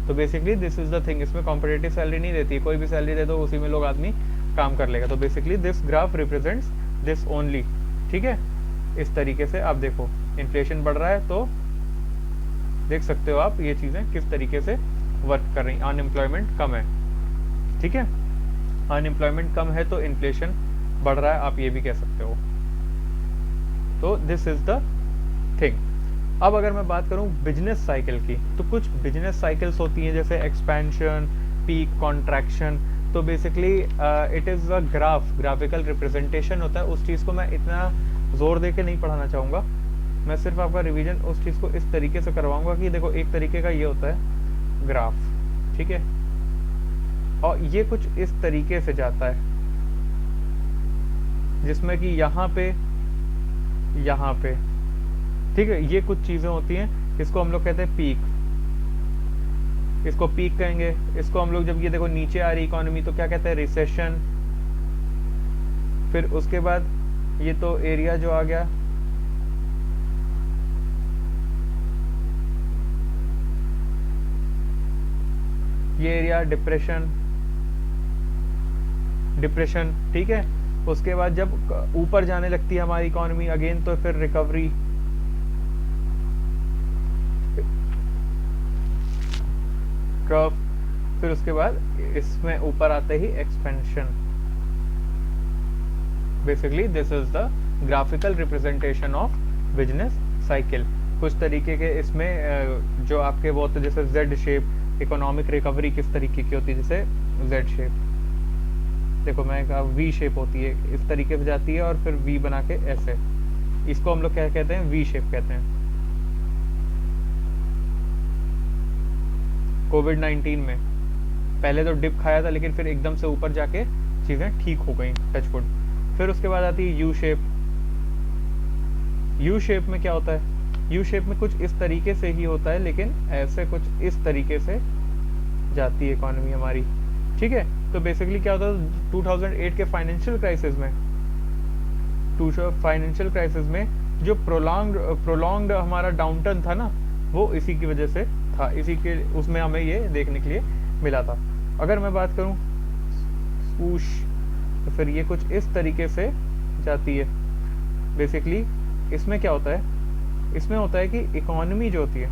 तो basically this is the thing, इसमें कॉम्पिटिटिव सैलरी नहीं देती, कोई भी सैलरी दे दो उसी में लोग आदमी काम कर लेगा। तो basically this graph represents this only, ठीक है। इस तरीके से आप देखो इन्फ्लेशन बढ़ रहा है तो देख सकते हो आप ये चीजें किस तरीके से वर्क कर रही, अनएम्प्लॉयमेंट कम है, ठीक है, अनएम्प्लॉयमेंट कम है तो इन्फ्लेशन बढ़ रहा है, आप ये भी कह सकते हो। तो दिस इज द थिंग। अब अगर मैं बात करूं बिजनेस साइकिल की, तो कुछ बिजनेस साइकिल्स होती हैं जैसे एक्सपेंशन, पीक, कॉन्ट्रैक्शन। तो basically it is a graphical representation होता है। उस चीज को मैं इतना जोर दे के नहीं पढ़ाना चाहूंगा, मैं सिर्फ आपका रिवीजन उस चीज को इस तरीके से करवाऊंगा कि देखो एक तरीके का ये होता है ग्राफ, ठीक है, और ये कुछ इस तरीके से जाता है जिसमें कि यहाँ पे, ठीक है, ये कुछ चीजें होती हैं, इसको हम लोग कहते हैं पीक, इसको पीक कहेंगे। इसको हम लोग, जब ये देखो नीचे आ रही इकोनॉमी तो क्या कहते हैं, रिसेशन। फिर उसके बाद ये तो एरिया जो आ गया, ये एरिया डिप्रेशन, ठीक है। उसके बाद जब ऊपर जाने लगती है हमारी इकोनॉमी अगेन तो फिर रिकवरी, कर्व, फिर उसके बाद इसमें ऊपर आते ही expansion. Basically this is the graphical representation of business cycle. कुछ तरीके के इसमें जो आपके वो होते जैसे जेड शेप, इकोनॉमिक रिकवरी किस तरीके की होती है, जैसे जेड शेप, देखो मैं कहा वी शेप होती है, इस तरीके से जाती है और फिर वी बना के ऐसे, इसको हम लोग क्या कहते हैं, वी शेप कहते हैं। कोविड-19 में पहले तो डिप खाया था, लेकिन फिर एकदम से ऊपर जाके चीजें ठीक हो गई, टचवुड। फिर उसके बाद आती है यू शेप। यू शेप में क्या होता है, यू शेप में कुछ इस तरीके से ही होता है, लेकिन ऐसे कुछ इस तरीके से जाती है इकोनॉमी हमारी, ठीक है। तो बेसिकली क्या होता है, 2008 के फाइनेंशियल क्राइसिस में जो प्रोलॉन्ग्ड हमारा डाउनटर्न था ना, वो इसी की वजह से था, इसी के उसमें हमें ये देखने के लिए मिला था। अगर मैं बात करूं swoosh, तो फिर ये कुछ इस तरीके से जाती है। बेसिकली इसमें क्या होता है, इसमें होता है कि इकोनॉमी जो होती है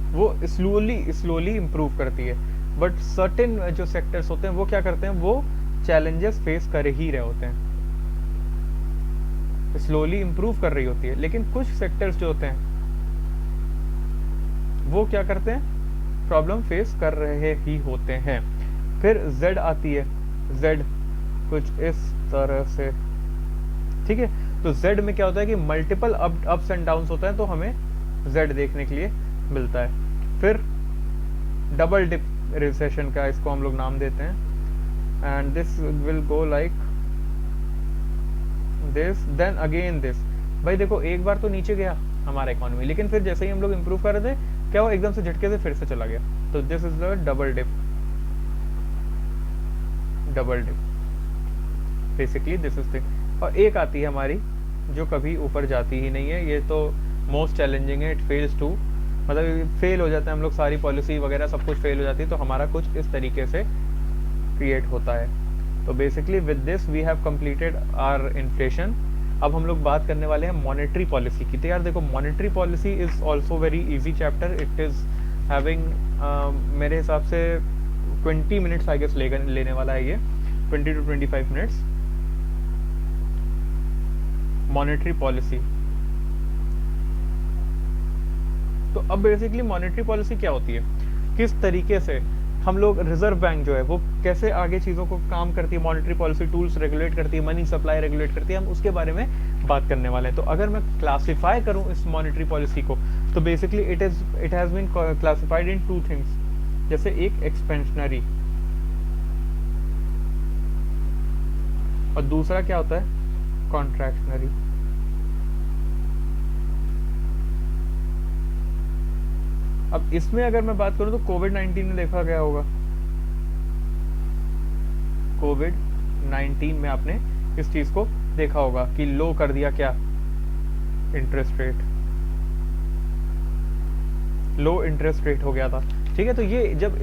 वो स्लोली इंप्रूव करती है, बट सर्टेन जो सेक्टर्स होते हैं वो क्या करते हैं, वो चैलेंजेस फेस कर ही रहे होते हैं, स्लोली इंप्रूव कर रही होती है। लेकिन कुछ सेक्टर्स जो होते हैं वो क्या करते हैं, प्रॉब्लम फेस कर रहे ही होते हैं। फिर जेड आती है, जेड कुछ इस तरह से, ठीक है। तो z में क्या होता है कि मल्टीपल अप्स एंड डाउन्स होता है, तो हमें z देखने के लिए मिलता है। फिर डबल डिप रिसेशन का इसको हम लोग नाम देते हैं, and this will go like this, then again this. भाई देखो एक बार तो नीचे गया हमारा इकोनॉमी, लेकिन फिर जैसे ही हम लोग इंप्रूव कर रहे थे, क्या वो एकदम से झटके से फिर से चला गया। तो this is the double dip, double dip basically this is thing. और एक आती है हमारी जो कभी ऊपर जाती ही नहीं है, ये तो मोस्ट चैलेंजिंग है, इट फेल्स टू, मतलब फेल हो जाता है हम लोग, सारी पॉलिसी वगैरह सब कुछ फेल हो जाती है, तो हमारा कुछ इस तरीके से क्रिएट होता है। तो basically with this we have completed our inflation. अब हम लोग बात करने वाले हैं मॉनेटरी पॉलिसी की। तो यार देखो monetary policy is also very easy chapter, it is having मेरे हिसाब से 20 मिनट्स आई गेस लेने वाला है ये, 20 to 25 मिनट्स। मॉनेटरी पॉलिसी, तो अब बेसिकली मॉनेटरी पॉलिसी क्या होती है, किस तरीके से हम लोग, रिजर्व बैंक जो है वो कैसे आगे चीजों को काम करती है, मॉनेटरी पॉलिसी टूल्स रेगुलेट करती है, मनी सप्लाई रेगुलेट करती है, हम उसके बारे में बात करने वाले हैं। तो अगर मैं क्लासिफाई करूं इस मॉनेटरी पॉलिसी को, तो basically it has been classified in two things, जैसे एक एक्सपेंशनरी और दूसरा क्या होता है कॉन्ट्रैक्शनरी। अब इसमें अगर मैं बात करूं तो कोविड-19 में देखा गया होगा, कोविड-19 में आपने इस चीज को देखा होगा कि लो कर दिया क्या, इंटरेस्ट रेट, लो इंटरेस्ट रेट हो गया था। ठीक है, तो ये जब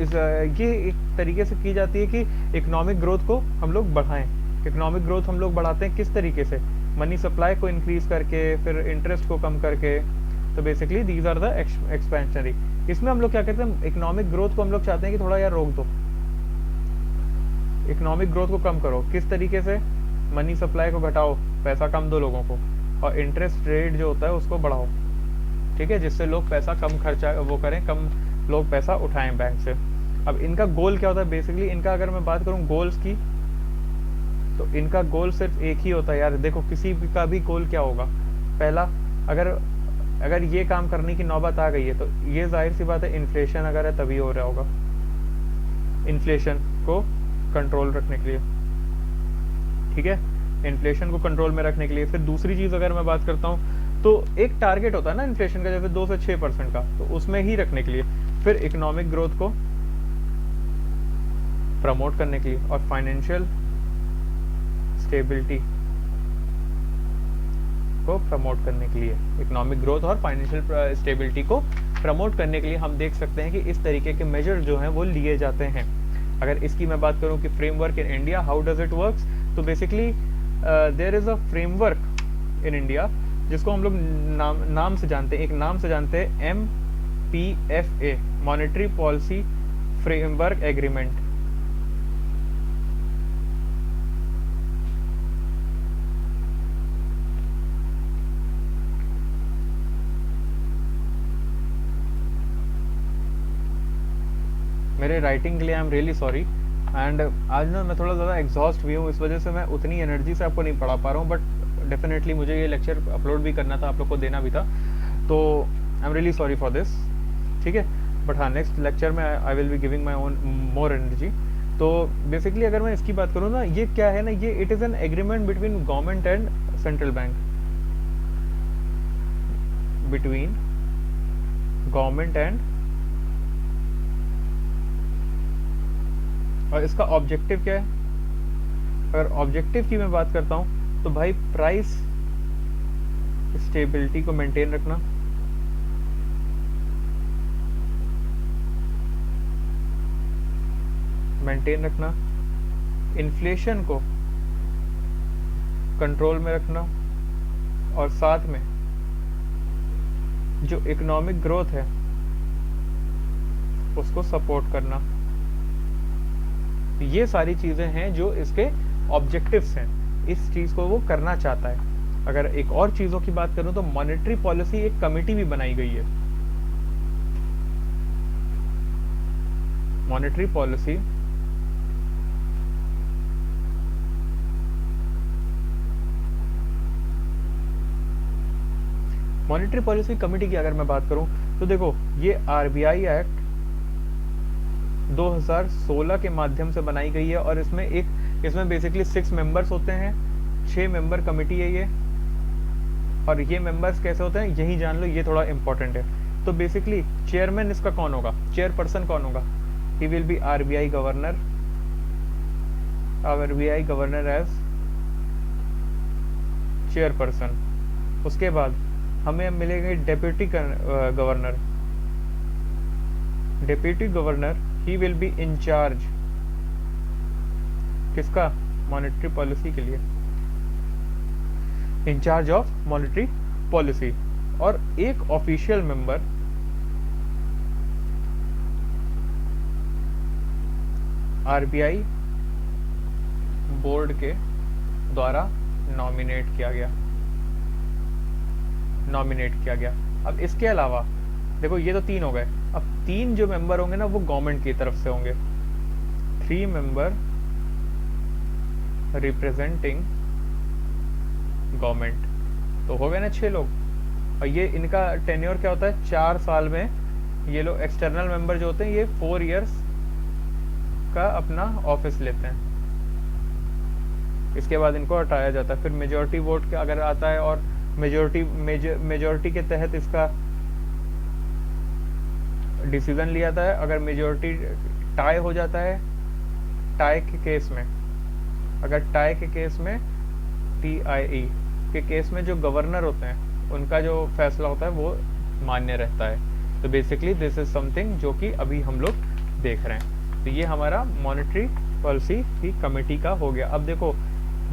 ये एक तरीके से की जाती है कि इकोनॉमिक ग्रोथ को हम लोग बढ़ाएं। इकोनॉमिक ग्रोथ हम लोग बढ़ाते हैं किस तरीके से, मनी सप्लाई को इंक्रीज करके, फिर इंटरेस्ट को कम करके। तो basically these are the expansionary. इसमें हम लोग क्या कहते हैं, इकोनॉमिक ग्रोथ को हम लोग चाहते हैं कि थोड़ा यार रोक दो, इकोनॉमिक ग्रोथ को कम करो, किस तरीके से, मनी सप्लाई को घटाओ, पैसा कम दो लोगों को, और इंटरेस्ट रेट जो होता है उसको बढ़ाओ। ठीक है, जिससे लोग पैसा कम खर्चा वो करें, कम लोग पैसा उठाएं बैंक से। अब इनका गोल क्या होता है, बेसिकली इनका अगर मैं बात करूं गोल्स की, तो इनका गोल सिर्फ एक ही होता है यार। देखो किसी का भी गोल क्या होगा, पहला अगर ये काम करने की नौबत आ गई है, तो ये जाहिर सी बात है इन्फ्लेशन अगर है तभी हो रहा होगा, इन्फ्लेशन को कंट्रोल रखने के लिए। ठीक है, इन्फ्लेशन को कंट्रोल में रखने के लिए। फिर दूसरी चीज अगर मैं बात करता हूँ, तो एक टारगेट होता है ना इन्फ्लेशन का, जैसे 2 से 6% का, तो उसमें ही रखने के लिए। फिर इकोनॉमिक ग्रोथ को प्रमोट करने के लिए, और फाइनेंशियल स्टेबिलिटी को प्रमोट करने के लिए, इकोनॉमिक ग्रोथ और फाइनेंशियल स्टेबिलिटी को प्रमोट करने के लिए हम देख सकते हैं कि इस तरीके के मेजर जो हैं वो लिए जाते हैं। अगर इसकी मैं बात करूं कि framework in India, how does it works, तो basically there is a framework in India जिसको हम लोग नाम से जानते हैं, एक नाम से जानते हैं MPFA, monetary policy framework agreement. मेरे राइटिंग के लिए I am really sorry, and आज ना मैं थोड़ा ज़्यादा एग्जॉस्ट भी हूँ, इस वजह से मैं उतनी एनर्जी से आपको नहीं पढ़ा पा रहा हूँ, बट डेफिनेटली मुझे ये लेक्चर अपलोड भी करना था, आप लोग को देना भी था, तो I am really sorry for this. ठीक है, बट हाँ नेक्स्ट लेक्चर में आई will be giving my own more energy. तो बेसिकली अगर मैं इसकी बात करूँ ना, ये क्या है ना, ये it is an agreement between government and central bank, between government and, और इसका ऑब्जेक्टिव क्या है, अगर ऑब्जेक्टिव की मैं बात करता हूं तो भाई प्राइस स्टेबिलिटी को मेंटेन रखना, इन्फ्लेशन को कंट्रोल में रखना, और साथ में जो इकोनॉमिक ग्रोथ है उसको सपोर्ट करना। ये सारी चीजें हैं जो इसके ऑब्जेक्टिव्स हैं, इस चीज को वो करना चाहता है। अगर एक और चीजों की बात करूं तो मॉनेटरी पॉलिसी एक कमेटी भी बनाई गई है, monetary policy monetary policy committee की अगर मैं बात करूं तो देखो ये आरबीआई एक्ट 2016 के माध्यम से बनाई गई है और इसमें बेसिकली 6 मेंबर्स होते हैं, 6 मेंबर कमेटी है ये। और ये मेंबर्स कैसे होते हैं यही जान लो, ये थोड़ा इंपॉर्टेंट है। तो बेसिकली चेयरमैन इसका कौन होगा, चेयरपर्सन कौन होगा, he will be RBI governor, RBI governor as chairperson. उसके बाद हमें मिलेंगे deputy governor, deputy governor he will be in charge किसका, मॉनेटरी पॉलिसी के लिए, in charge of monetary policy. और एक ऑफिशियल मेंबर आरबीआई बोर्ड के द्वारा नॉमिनेट किया गया। अब इसके अलावा देखो ये तो 3 हो गए, अब 3 जो मेंबर होंगे ना वो गवर्नमेंट की तरफ से होंगे, 3 मेंबर रिप्रेजेंटिंग गवर्नमेंट, तो हो गए ना 6 लोग। और ये इनका टेन्योर क्या होता है, 4 साल में ये लोग एक्सटर्नल मेंबर जो होते हैं ये 4 इयर्स का अपना ऑफिस लेते हैं, इसके बाद इनको हटाया जाता है। फिर मेजोरिटी वोट का अगर आता है और मेजोरिटी के तहत इसका डिसीजन लिया जाता है। अगर मेजोरिटी टाई हो जाता है, टाई के केस में, अगर टाई के केस में TIE के केस में जो गवर्नर होते हैं उनका जो फैसला होता है वो मान्य रहता है। तो बेसिकली दिस इज समथिंग जो कि अभी हम लोग देख रहे हैं। तो ये हमारा मॉनेटरी पॉलिसी की कमेटी का हो गया। अब देखो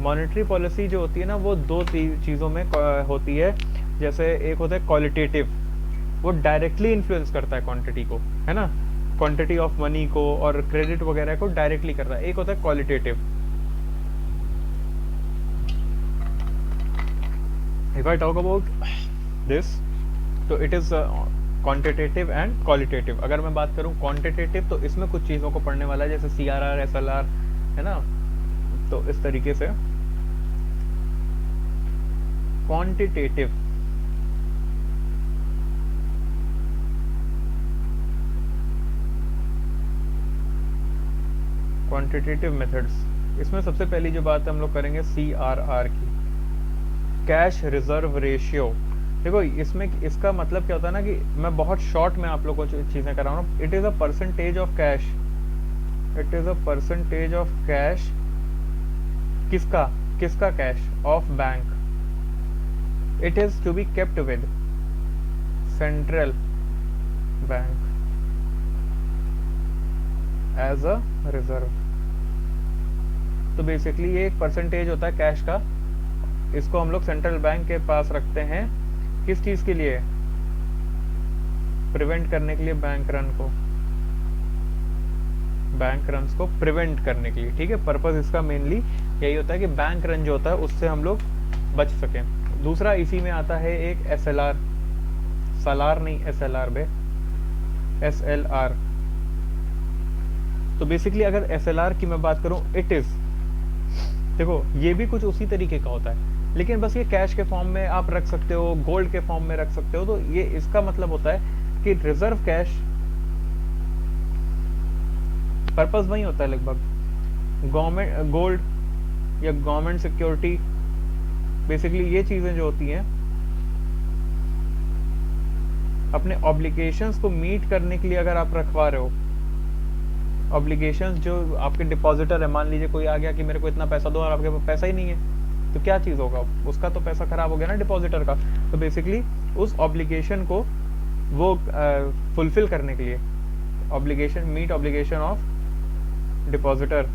मॉनेटरी पॉलिसी जो होती है ना वो 2 चीज़ों में होती है। जैसे एक होता है क्वालिटेटिव, वो डायरेक्टली इन्फ्लुएंस करता है क्वांटिटी को, है ना, क्वांटिटी ऑफ मनी को और क्रेडिट वगैरह को डायरेक्टली करता है। एक होता है qualitative. If I talk about this तो it is quantitative and qualitative. अगर मैं बात करूं क्वांटिटेटिव तो इसमें कुछ चीज़ों को पढ़ने वाला है, जैसे CRR SLR, है ना। तो इस तरीके से क्वांटिटेटिव क्वांटिटेटिव मेथड्स, इसमें सबसे पहली जो बात हम लोग करेंगे CRR की, कैश रिजर्व रेशियो। देखो इसमें इसका मतलब क्या होता है ना कि मैं बहुत शॉर्ट में आप लोग को चीजें करा रहा हूँ। It is a percentage of cash, it is a percentage of cash, किसका cash, of bank. It is to be kept with central bank as a reserve. तो बेसिकली ये एक परसेंटेज होता है कैश का, इसको हम लोग सेंट्रल बैंक के पास रखते हैं। किस चीज के लिए, प्रिवेंट करने के लिए, बैंक रन्स को प्रिवेंट करने के लिए, ठीक है। पर्पस इसका मेनली यही होता है कि बैंक रन जो होता है उससे हम लोग बच सकें। दूसरा इसी में आता है एक SLR, सलार नहीं SLR बे, SLR। तो बेसिकली अगर SLR की मैं बात करूं, इट इज, देखो ये भी कुछ उसी तरीके का होता है, लेकिन बस ये कैश के फॉर्म में आप रख सकते हो, गोल्ड के फॉर्म में रख सकते हो। तो ये इसका मतलब होता है कि रिजर्व कैश, पर्पस वही होता है लगभग, गवर्नमेंट गोल्ड या गवर्नमेंट सिक्योरिटी, बेसिकली ये चीजें जो होती हैं अपने ऑब्लिगेशंस को मीट करने के लिए अगर आप रखवा रहे हो, ऑब्लिगेशंस जो आपके डिपॉजिटर है, मान लीजिए कोई आ गया कि मेरे को इतना पैसा दो और आपके पास पैसा ही नहीं है, तो क्या चीज़ होगा, उसका तो पैसा खराब हो गया ना डिपॉजिटर का। तो बेसिकली उस ऑब्लिगेशन को वो फुलफिल करने के लिए, obligation, meet obligation of depositor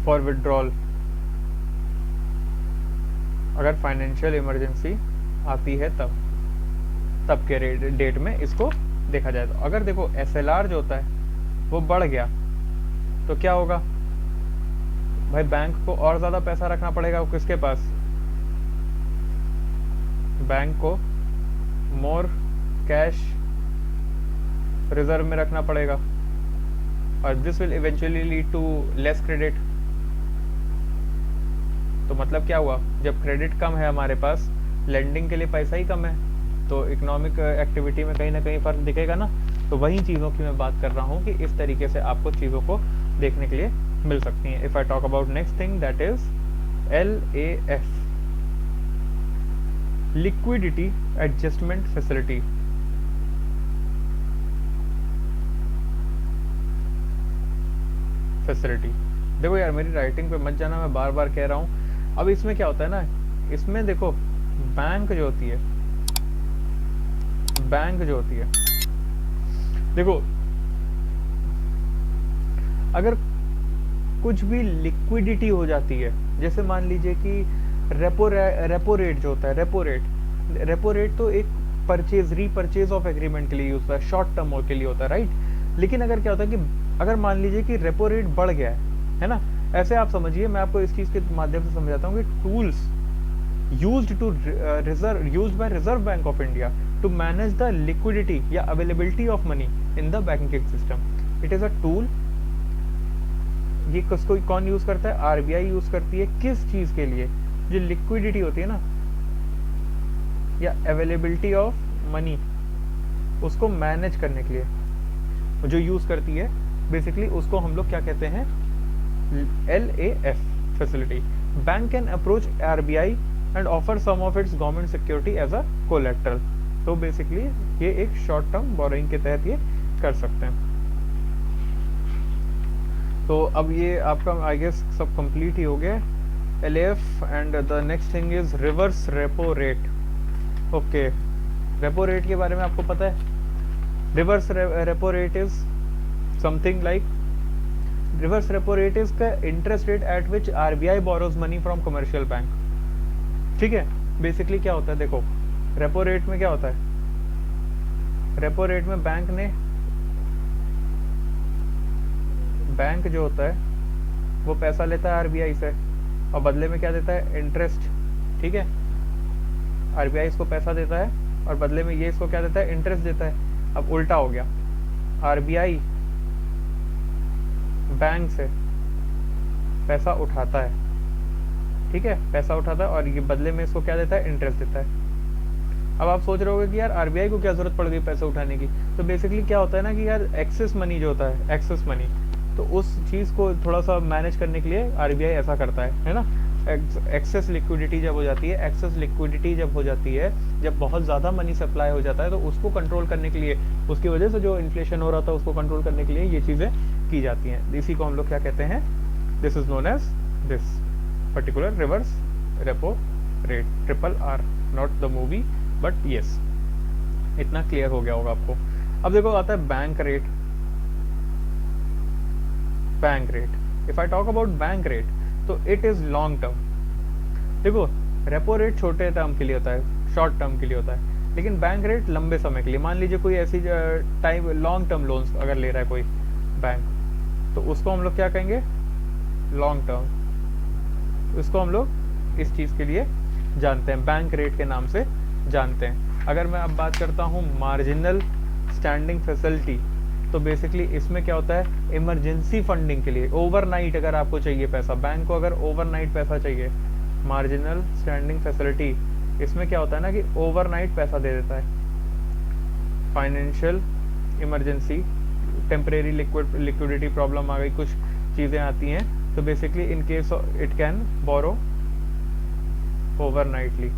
for withdrawal, अगर फाइनेंशियल इमरजेंसी आती है तब के डेट में इसको देखा जाए। तो अगर देखो SLR जो होता है वो बढ़ गया तो क्या होगा भाई, बैंक को और ज्यादा पैसा रखना पड़ेगा। किसके पास, बैंक को मोर कैश रिजर्व में रखना पड़ेगा और this will eventually lead to less credit. तो मतलब क्या हुआ, जब क्रेडिट कम है हमारे पास, लेंडिंग के लिए पैसा ही कम है, तो इकोनॉमिक एक्टिविटी में कहीं ना कहीं फ़र्क दिखेगा ना। तो वही चीज़ों की मैं बात कर रहा हूँ कि इस तरीके से आपको चीज़ों को देखने के लिए मिल सकती हैं। If I talk about next thing that is LAF, liquidity adjustment facility. देखो यार, मेरी राइटिंग पे मत जाना, मैं बार बार कह रहा हूँ। अब इसमें क्या होता है ना, इसमें देखो बैंक जो होती है, देखो अगर कुछ भी लिक्विडिटी हो जाती है, जैसे मान लीजिए कि रेपो रेट जो होता है, रेपो रेट तो एक रीपरचेज ऑफ एग्रीमेंट के लिए यूज होता है, शॉर्ट टर्म के लिए होता है, राइट। लेकिन अगर क्या होता है कि अगर मान लीजिए कि रेपो रेट बढ़ गया है ना, ऐसे आप समझिए, मैं आपको इस चीज के माध्यम से समझाता हूँ कि tools used by Reserve Bank of India to manage the liquidity या availability of money in the banking system. It is a tool. ये किसको कौन यूज करता है? आरबीआई यूज करती है। किस चीज के लिए? जो लिक्विडिटी होती है ना, या अवेलेबिलिटी ऑफ मनी, उसको मैनेज करने के लिए जो यूज करती है, बेसिकली उसको हम लोग क्या कहते हैं? LAF facility. Bank can approach RBI and offer some of its government security as a collateral. तो बेसिकली ये एक शॉर्ट टर्म बोरोइंग के तहत ये कर सकते हैं। तो अब ये आपका आई गेस सब कंप्लीट ही हो गया, LAF। And the next thing is reverse repo rate. Okay, repo rate के बारे में आपको पता है? Reverse repo rate is something like, reverse repo rate is the interest rate at which RBI borrows money from commercial bank. ठीक है, basically क्या होता है, देखो रेपो रेट में क्या होता है? रेपो रेट में बैंक जो होता है वो पैसा लेता है आरबीआई से और बदले में क्या देता है? इंटरेस्ट। ठीक है, आरबीआई इसको पैसा देता है और बदले में ये इसको क्या देता है? इंटरेस्ट देता है। अब उल्टा हो गया, आरबीआई बैंक से पैसा उठाता है, ठीक है, पैसा उठाता है और ये बदले में इसको क्या देता है? इंटरेस्ट देता है। अब आप सोच रहे होगे कि यार आरबीआई को क्या जरूरत पड़ गई पैसा उठाने की? तो बेसिकली क्या होता है ना कि यार एक्सेस मनी जो होता है, एक्सेस मनी, तो उस चीज़ को थोड़ा सा मैनेज करने के लिए आरबीआई ऐसा करता है ना। एक्सेस लिक्विडिटी जब हो जाती है, जब बहुत ज़्यादा मनी सप्लाई हो जाता है, तो उसको कंट्रोल करने के लिए, उसकी वजह से जो इन्फ्लेशन हो रहा था उसको कंट्रोल करने के लिए ये चीज़ें की जाती हैं। इसी को हम लोग क्या कहते हैं? This is known as this particular reverse repo rate, RRR, not the movie but yes, इतना क्लियर हो गया होगा आपको। अब देखो आता है bank rate. If I talk about bank rate, तो इट इज लॉन्ग टर्म। देखो रेपो रेट छोटे टर्म के लिए होता है, शॉर्ट टर्म के लिए होता है, लेकिन बैंक रेट लंबे समय के लिए। मान लीजिए कोई ऐसी टाइम लॉन्ग टर्म लोन्स अगर ले रहा है कोई बैंक, तो उसको हम लोग क्या कहेंगे? Long term. इसको हम लोग इस चीज़ के लिए जानते हैं, बैंक रेट के नाम से जानते हैं। अगर मैं अब बात करता हूँ मार्जिनल स्टैंडिंग फैसिलिटी, तो बेसिकली इसमें क्या होता है? इमरजेंसी फंडिंग के लिए, ओवरनाइट अगर आपको चाहिए पैसा, बैंक को अगर ओवरनाइट पैसा चाहिए, मार्जिनल स्टैंडिंग फैसिलिटी, इसमें क्या होता है ना कि ओवरनाइट पैसा दे देता है। Financial emergency, temporary liquidity problem आ गई, कुछ चीज़ें आती हैं, तो basically in case it can borrow overnightly.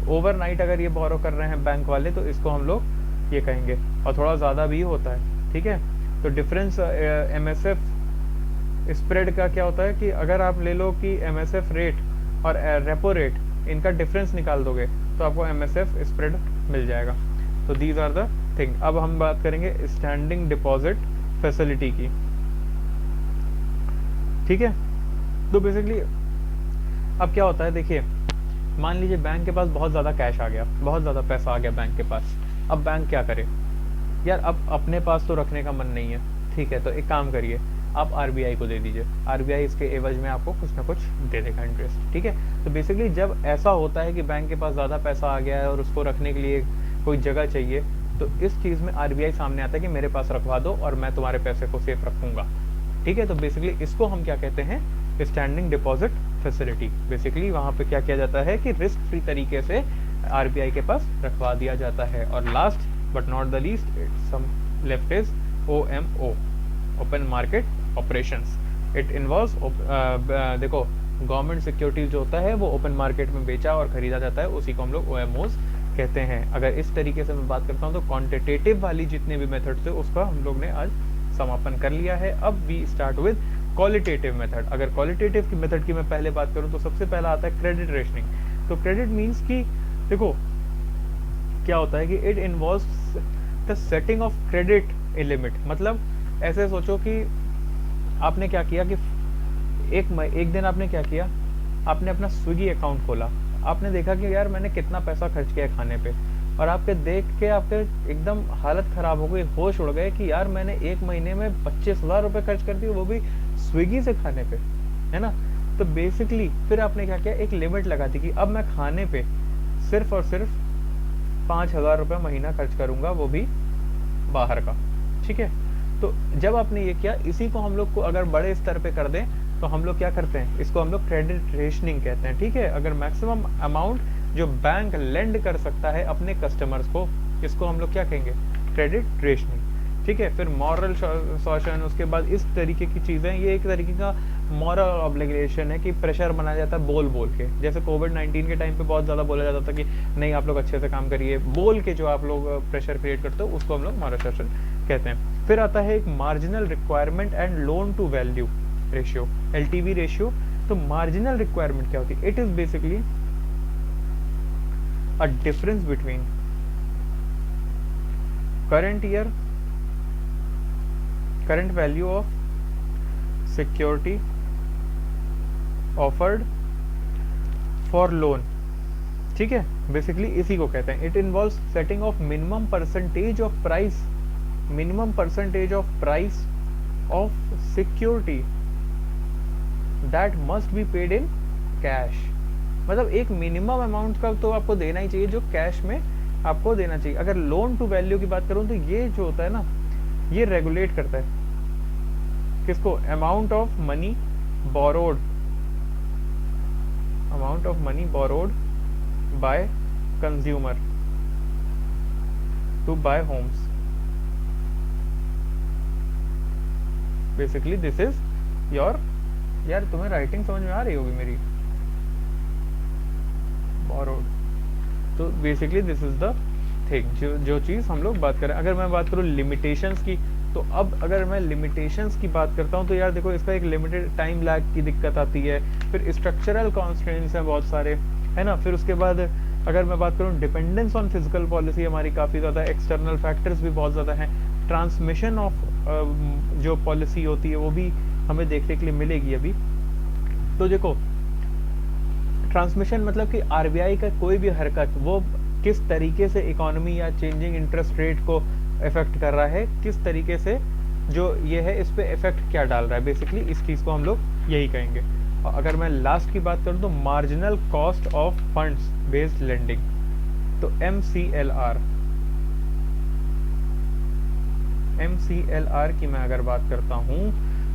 Overnight अगर ये बोरो कर रहे हैं बैंक वाले, तो इसको हम लोग ये कहेंगे, और थोड़ा ज़्यादा भी होता है। ठीक है, तो डिफरेंस MSF स्प्रेड का क्या होता है कि अगर आप ले लो कि MSF रेट और रेपो रेट, इनका डिफरेंस निकाल दोगे तो आपको MSF स्प्रेड मिल जाएगा। तो दीज आर द थिंग। अब हम बात करेंगे स्टैंडिंग डिपॉजिट फैसिलिटी की। ठीक है, तो बेसिकली अब क्या होता है, देखिए मान लीजिए बैंक के पास बहुत ज़्यादा कैश आ गया, बहुत ज़्यादा पैसा आ गया बैंक के पास। अब बैंक क्या करे? यार अब अपने पास तो रखने का मन नहीं है, ठीक है, तो एक काम करिए, आप आरबीआई को दे दीजिए, आरबीआई इसके एवज में आपको कुछ ना कुछ दे देगा इंटरेस्ट। ठीक है, तो बेसिकली जब ऐसा होता है कि बैंक के पास ज़्यादा पैसा आ गया है और उसको रखने के लिए कोई जगह चाहिए, तो इस चीज़ में आरबीआई सामने आता है कि मेरे पास रखवा दो और मैं तुम्हारे पैसे को सेफ रखूंगा। ठीक है, तो बेसिकली इसको हम क्या कहते हैं? Standing deposit facility. बेसिकली वहाँ पे क्या किया जाता है कि रिस्क फ्री तरीके से आरबीआई के पास रखवा दिया जाता है। और last but not the least, some left is OMO, open market operations. It involves, देखो गवर्नमेंट सिक्योरिटीज जो होता है वो ओपन मार्केट में बेचा और खरीदा जाता है, उसी को हम लोग OMOs कहते हैं। अगर इस तरीके से मैं बात करता हूँ तो क्वांटिटेटिव वाली जितने भी मेथड थे उसका हम लोग ने आज समापन कर लिया है। अब we start with qualitative method. अगर क्वालिटेटिव की मेथड की मैं पहले बात करूँ तो सबसे पहला आता है क्रेडिट रेशनिंग। तो क्रेडिट मीन्स कि देखो क्या होता है कि it involves the setting of credit limit. मतलब ऐसे सोचो कि आपने क्या किया कि एक दिन आपने क्या किया, आपने अपना स्विगी अकाउंट खोला, आपने देखा कि यार मैंने कितना पैसा खर्च किया खाने पे, और आपके देख के आपके एकदम हालत खराब हो गई, होश उड़ गए कि यार मैंने एक महीने में 25,000 रुपये खर्च कर दिए, वो भी स्विगी से खाने पे, है ना। तो बेसिकली फिर आपने क्या किया, एक लिमिट लगा दी कि अब मैं खाने पे सिर्फ और सिर्फ 5,000 रुपये महीना खर्च करूंगा, वो भी बाहर का, ठीक है। तो जब आपने ये किया, इसी को हम लोग को अगर बड़े स्तर पे कर दें तो हम लोग क्या करते हैं, इसको हम लोग क्रेडिट रेशनिंग कहते हैं, ठीक है। अगर मैक्सिमम अमाउंट जो बैंक लेंड कर सकता है अपने कस्टमर्स को, इसको हम लोग क्या कहेंगे, क्रेडिट रेशनिंग, ठीक है। फिर मॉरल सॉल्यूशन, उसके बाद इस तरीके की चीजें, ये एक तरीके का मॉरल ऑब्लिगेशन है कि प्रेशर बनाया जाता है बोल बोल के। जैसे कोविड-19 के टाइम पे बहुत ज्यादा बोला जाता था कि नहीं आप लोग अच्छे से काम करिए, बोल के जो आप लोग प्रेशर क्रिएट करते हो उसको हम लोग मॉरल सॉल्यूशन कहते हैं। फिर आता है एक marginal requirement and loan to value ratio, LTV ratio. तो मार्जिनल रिक्वायरमेंट क्या होती है, it is basically a difference between current value of security offered for loan, ठीक है। बेसिकली इसी को कहते हैं। It involves setting of minimum percentage of price of security that must be paid in cash. मतलब एक मिनिमम अमाउंट का तो आपको देना ही चाहिए जो कैश में आपको देना चाहिए। अगर लोन टू वैल्यू की बात करूं तो ये जो होता है ना, ये रेगुलेट करता है किसको, amount of money borrowed by consumer to buy homes. Basically this is your, यार तुम्हें राइटिंग समझ में आ रही होगी मेरी, बोरोड। तो basically this is the thing जो चीज हम लोग बात करें। अगर मैं बात करूं लिमिटेशंस की, तो अब अगर मैं लिमिटेशंस की बात करता हूं तो यार देखो इसका एक लिमिटेड टाइम लैग की दिक्कत आती है, फिर स्ट्रक्चरल कॉन्स्ट्रेंट्स हैं बहुत सारे, है ना। फिर उसके बाद अगर मैं बात करूं डिपेंडेंस ऑन फिजिकल पॉलिसी हमारी काफ़ी ज़्यादा, एक्सटर्नल फैक्टर्स भी बहुत ज़्यादा हैं। ट्रांसमिशन ऑफ जो पॉलिसी होती है वो भी हमें देखने के लिए मिलेगी अभी। तो देखो ट्रांसमिशन मतलब कि आरबीआई का कोई भी हरकत वो किस तरीके से इकोनॉमी या चेंजिंग इंटरेस्ट रेट को इफेक्ट कर रहा है, किस तरीके से जो ये है इस पे इफेक्ट क्या डाल रहा है, बेसिकली इस चीज़ को हम लोग यही कहेंगे। और अगर मैं लास्ट की बात करूं तो marginal cost of funds based lending, तो MCLR की मैं अगर बात करता हूं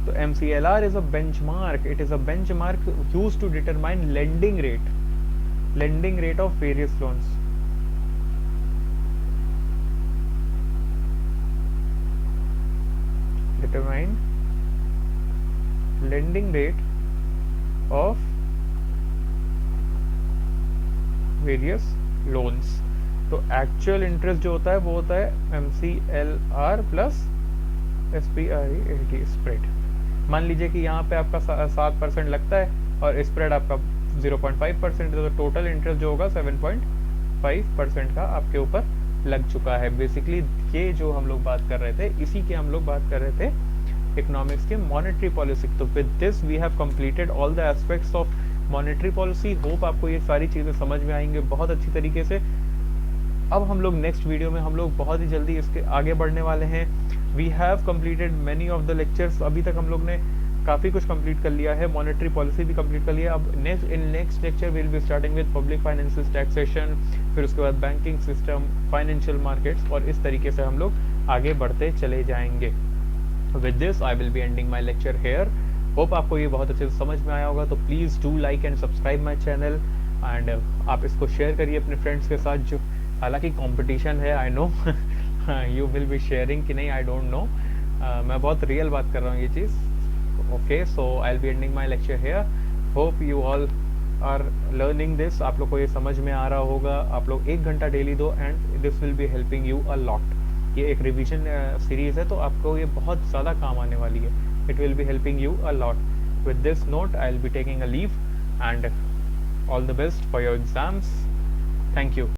तो MCLR is a benchmark, it is a benchmark used to determine lending rate of various loans. Determine lending rate of various loans. तो एक्चुअल इंटरेस्ट जो होता है वो होता है MCLR प्लस SPRE स्प्रेड। मान लीजिए कि यहाँ पे आपका 7% लगता है और स्प्रेड आपका 0.5%, तो टोटल इंटरेस्ट जो होगा 7.5% का आपके ऊपर लग चुका है। बेसिकली ये जो हम लोग बात कर रहे थे, इसी के हम लोग बात कर रहे थे इकोनॉमिक्स के मॉनेटरी पॉलिसी। तो with this we have completed all the aspects of monetary policy. Hope आपको ये सारी चीज़ें समझ में आएंगे बहुत अच्छी तरीके से। अब हम लोग नेक्स्ट वीडियो में हम लोग बहुत ही जल्दी इसके आगे बढ़ने वाले हैं। We have completed many of the lectures, अभी तक हम लोग ने काफ़ी कुछ कंप्लीट कर लिया है, मॉनेटरी पॉलिसी भी कंप्लीट कर लिया। अब next lecture will be starting with public finances, taxation, फिर उसके बाद बैंकिंग सिस्टम, फाइनेंशियल मार्केट्स, और इस तरीके से हम लोग आगे बढ़ते चले जाएंगे। With this I will be ending my lecture here. Hope आपको ये बहुत अच्छे से समझ में आया होगा। तो please do like and subscribe my channel, and आप इसको शेयर करिए अपने फ्रेंड्स के साथ। जो हालांकि कंपटीशन है, I know you will be sharing कि नहीं, आई डोंट नो। मैं बहुत रियल बात कर रहा हूँ ये चीज़। Okay, so I will be ending my lecture here. Hope you all are learning this. आप लोग को ये समझ में आ रहा होगा। आप लोग 1 घंटा डेली दो and this will be helping you a lot. ये एक रिवीजन सीरीज है, तो आपको ये बहुत ज़्यादा काम आने वाली है। It will be helping you a lot. With this note I will be taking a leave, and all the best for your exams. Thank you.